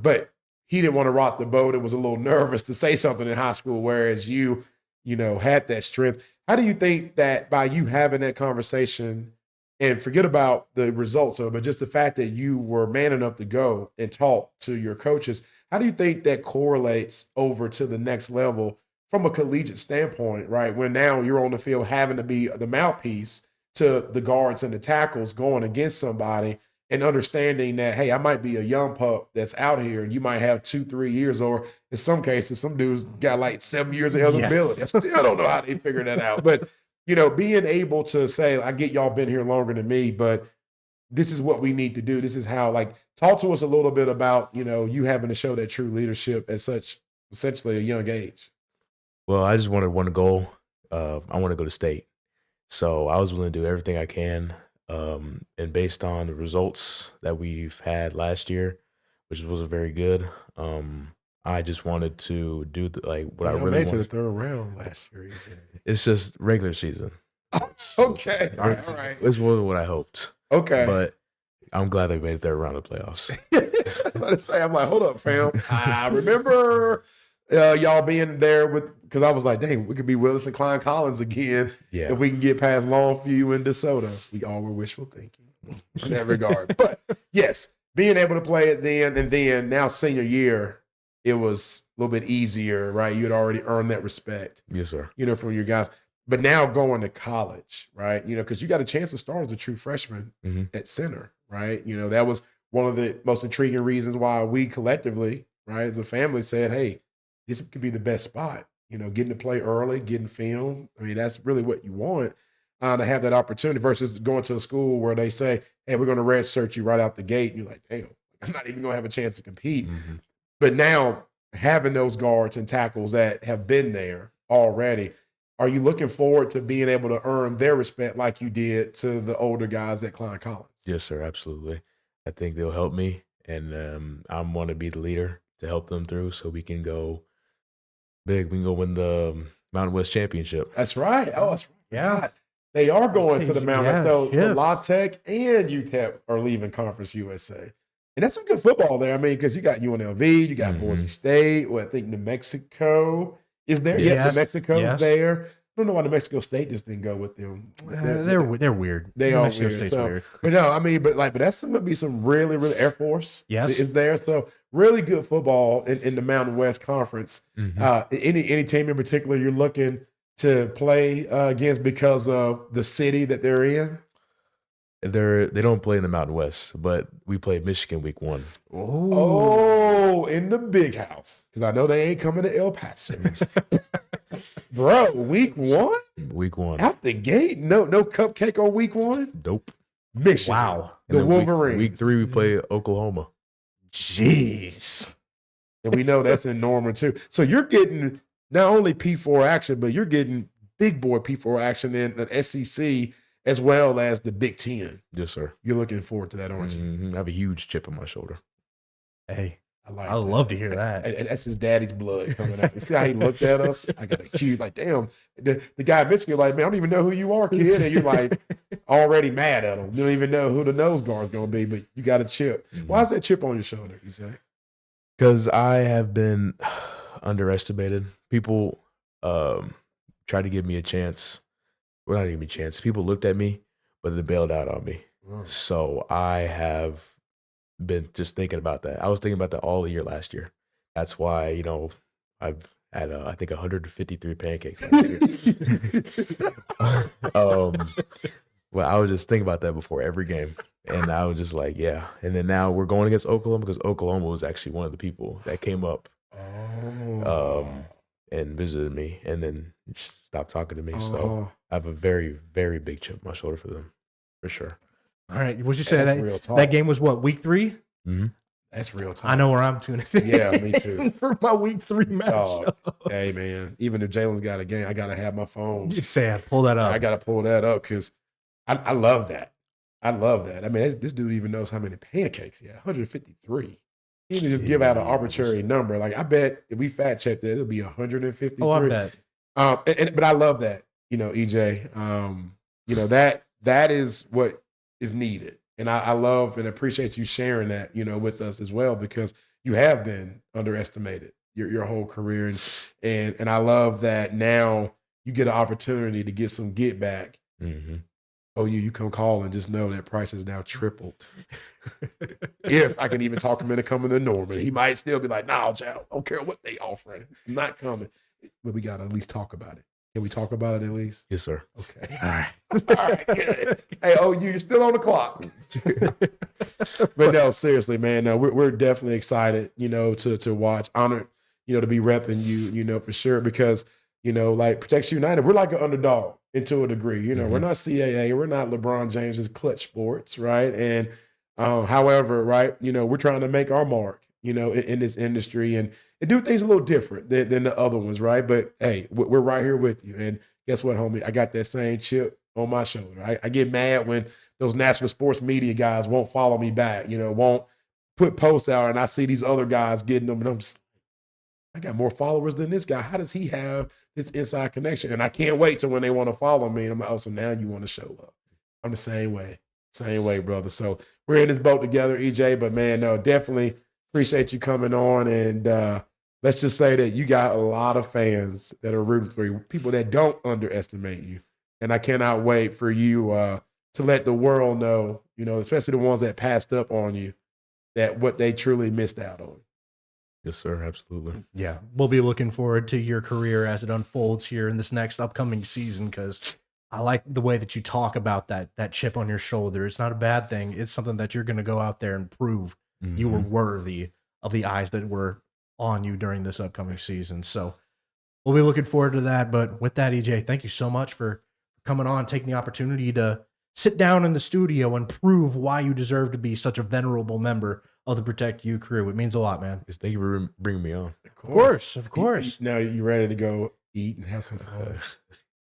but he didn't want to rock the boat and was a little nervous to say something in high school, whereas you had that strength. How do you think that by you having that conversation, and forget about the results of it, but just the fact that you were man enough to go and talk to your coaches, how do you think that correlates over to the next level from a collegiate standpoint, right? When now you're on the field having to be the mouthpiece to the guards and the tackles going against somebody and understanding that, hey, I might be a young pup that's out here and you might have 2-3 years, or in some cases, some dudes got like 7 years of eligibility. I still don't know how they figure that out. But being able to say, I get y'all been here longer than me, but this is what we need to do. This is how, talk to us a little bit about, you having to show that true leadership at such essentially a young age. Well, I just wanted one goal. I want to go to state. So I was willing to do everything I can. And based on the results that we've had last year, which wasn't very good, I just wanted to do what I Y'all really made to the wanted. third round last year. It's just regular season. Okay. All Regular season. right. This wasn't what I hoped. Okay. But I'm glad they made it there around the playoffs. I'm like, hold up, fam. I remember y'all being there because I was like, dang, we could be Willis and Klein Collins again Yeah. if we can get past Longview and DeSoto. We all were wishful thinking in that regard. But yes, being able to play it then and then now senior year, it was a little bit easier, right? You had already earned that respect, Yes, sir. from your guys. But now going to college, right? Because you got a chance to start as a true freshman Mhm. at center, right? That was one of the most intriguing reasons why we collectively, right, as a family said, hey, this could be the best spot, getting to play early, getting film. I mean, that's really what you want to have that opportunity versus going to a school where they say, hey, we're going to redshirt you right out the gate. And you're like, damn, I'm not even going to have a chance to compete. Mhm. But now having those guards and tackles that have been there already, are you looking forward to being able to earn their respect like you did to the older guys at Klein Collins? Yes, sir. Absolutely. I think they'll help me, and I want to be the leader to help them through, so we can go big. We can go win the Mountain West Championship. That's right. Oh, that's right. Yeah. God, they are going to the Mountain. Yeah, So yeah. La Tech and UTEP are leaving Conference USA. And that's some good football there. I mean, because you got UNLV, you got Boise State. Well, I think New Mexico is there. Yeah, Yes, New Mexico's yes. there. I don't know why New Mexico State just didn't go with them. They're weird. They New are Mexico weird. State's So, weird. but no, I mean, but that's going to be some really, really Air Force. Yes. Is there. So really good football in the Mountain West Conference. Mhm. Any team in particular you're looking to play against because of the city that they're in? They don't play in the Mountain West, but we played Michigan week 1. Oh, in the big house. Because I know they ain't coming to El Paso. Bro, week 1? Week 1. Out the gate? No cupcake on week 1? Nope. Michigan. Wow. And The then Wolverines. Week 3 we play Oklahoma. Jeez. And we know that's in Norman too. So you're getting not only P4 action, but you're getting big boy P4 action in the SEC as well as the Big Ten. Yes, sir. You're looking forward to that, aren't you? Mhm. I have a huge chip on my shoulder. Hey, I like I that. love to hear that. And that's his daddy's blood coming out. You see how he looked at us? I got a cue like, damn. The guy at Michigan, like, man, I don't even know who you are, kid. And you're like already mad at him. You don't even know who the nose guard's going to be, but you got a chip. Why is that chip on your shoulder, you say? Because I have been underestimated. People tried to give me a chance. Well, not even a chance. People looked at me, but they bailed out on me. So I have been just thinking about that. I was thinking about that all year last year. That's why, I've had, I think, 153 pancakes last year. Well, I was just thinking about that before every game. And I was just like, yeah. And then now we're going against Oklahoma because Oklahoma was actually one of the people that came up and visited me and then stopped talking to me. So I have a very, very big chip on my shoulder for them, for sure. All right. Would you say That's real talk. that game was what, week 3? Mm-hmm. That's real talk. I know where I'm tuning in. Yeah, me too. For my week 3 match. Hey, man, even if Jalen's got a game, I got to have my phone. Sad. Pull that up. I got to pull that up because I love that. I love that. I mean, this dude even knows how many pancakes he had. 153. He didn't just give out an arbitrary number. Like, I bet if we fact checked that, it'll be 153. Oh, I bet. But I love that, EJ. That is what is needed. And I love and appreciate you sharing that, with us as well, because you have been underestimated your whole career. And I love that now you get an opportunity to get some get back. Mm-hmm. Oh, you come call and just know that price is now tripled. If I can even talk him into coming to Norman, he might still be like, "Nah, Joe, I don't care what they offering. I'm not coming." But we got to at least talk about it. Can we talk about it at least? Yes, sir. Okay. All right. All right. Good. Hey, you're still on the clock. But no, seriously, man. No, we're definitely excited, to watch. Honored, to be repping you, for sure. Because, like Protection United, we're like an underdog to a degree. We're not CAA. We're not LeBron James's clutch sports, right? And however, right, we're trying to make our mark, in this industry and do things a little different than the other ones, right? But hey, we're right here with you. And guess what, homie? I got that same chip on my shoulder. I get mad when those national sports media guys won't follow me back, won't put posts out, and I see these other guys getting them, and I'm just, I got more followers than this guy. How does he have this inside connection? And I can't wait till when they want to follow me. And I'm like, oh, so now you want to show up. I'm the same way, brother. So we're in this boat together, EJ. But man, no, definitely appreciate you coming on. And let's just say that you got a lot of fans that are rooting for you, people that don't underestimate you. And I cannot wait for you to let the world know, especially the ones that passed up on you, that what they truly missed out on. Yes, sir. Absolutely. Yeah. We'll be looking forward to your career as it unfolds here in this next upcoming season, because I like the way that you talk about that chip on your shoulder. It's not a bad thing. It's something that you're going to go out there and prove you were worthy of the eyes that were on you during this upcoming season. So we'll be looking forward to that. But with that, EJ, thank you so much for coming on, taking the opportunity to sit down in the studio and prove why you deserve to be such a venerable member of the Protect You crew. It means a lot, man. Yes, thank you for bringing me on. Of course. Now you ready to go eat and have some fun?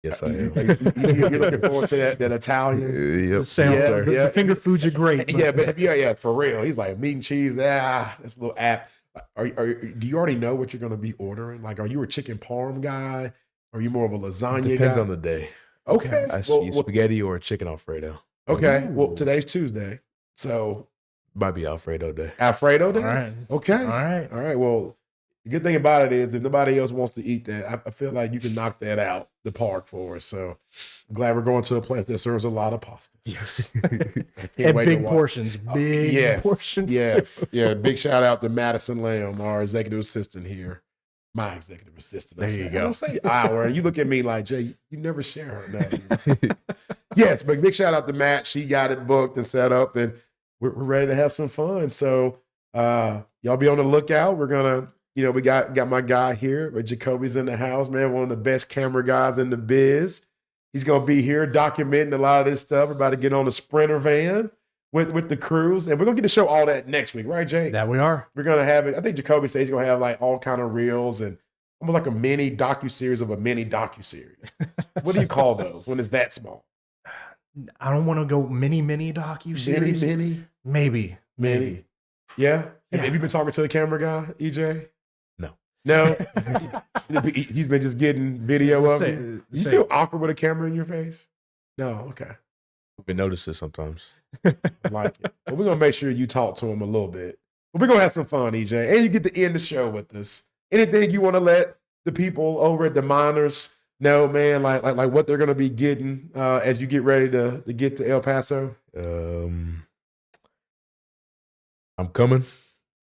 Yes, I am. You're looking forward to that Italian? Yep. The finger foods are great. But for real. He's like meat and cheese. That's a little app. Do you already know what you're going to be ordering? Like, are you a chicken parm guy? Are you more of a lasagna guy? Depends on the day. Okay. I see spaghetti or chicken Alfredo. Okay. Well, today's Tuesday, so might be Alfredo day. Alfredo day. All right. Okay. All right. Well, the good thing about it is if nobody else wants to eat that, I feel like you can knock that out the park for us. So I'm glad we're going to a place that serves a lot of pastas. Yes. And big portions. Big portions. Yes. Yeah. Big shout out to Madison Lamb, our executive assistant here. My executive assistant. There you go. I don't say our. And you look at me like, Jay, you never share her name. Yes, but big shout out to Matt. She got it booked and set up, and we're ready to have some fun. So y'all be on the lookout. We're gonna, we got my guy here, but Jacoby's in the house, man. One of the best camera guys in the biz. He's gonna be here documenting a lot of this stuff. We're about to get on the Sprinter van with the crews, and we're gonna get to show all that next week, right, Jake? That we are. We're gonna have it. I think Jacoby says he's gonna have like all kind of reels and almost like a mini docuseries of a mini docuseries. What do you call those when it's that small? I don't want to go mini docu-series. Mini. Maybe. Yeah. Have you been talking to the camera guy, EJ? No. No? He's been just getting video of you? You feel awkward with a camera in your face? No, okay. I've been noticing sometimes. I like it. But we're going to make sure you talk to him a little bit. But we're going to have some fun, EJ. And you get to end the show with us. Anything you want to let the people over at the Miners know, man, like what they're going to be getting as you get ready to get to El Paso? I'm coming,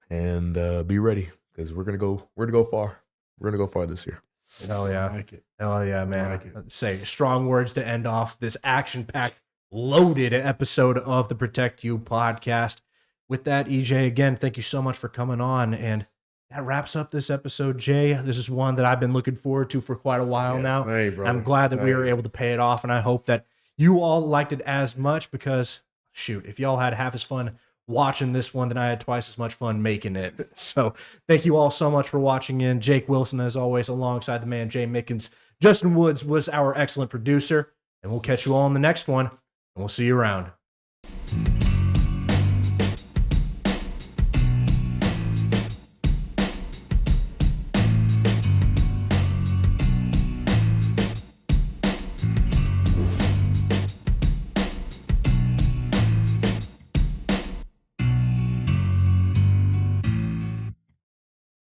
and be ready because we're gonna go far. We're gonna go far this year. Hell yeah. I like it. Hell yeah, man. I like it. Say strong words to end off this action-packed, loaded episode of the Protect You podcast. With that, EJ, again, thank you so much for coming on. And that wraps up this episode, Jay. This is one that I've been looking forward to for quite a while now. Same, brother. I'm glad that we were Same. able to pay it off, and I hope that you all liked it as much because, shoot, if y'all had half as fun watching this one, then I had twice as much fun making it. So thank you all so much for watching in. Jake Wilson, as always, alongside the man Jay Mickens. Justin Woods was our excellent producer, and we'll catch you all in the next one, and we'll see you around.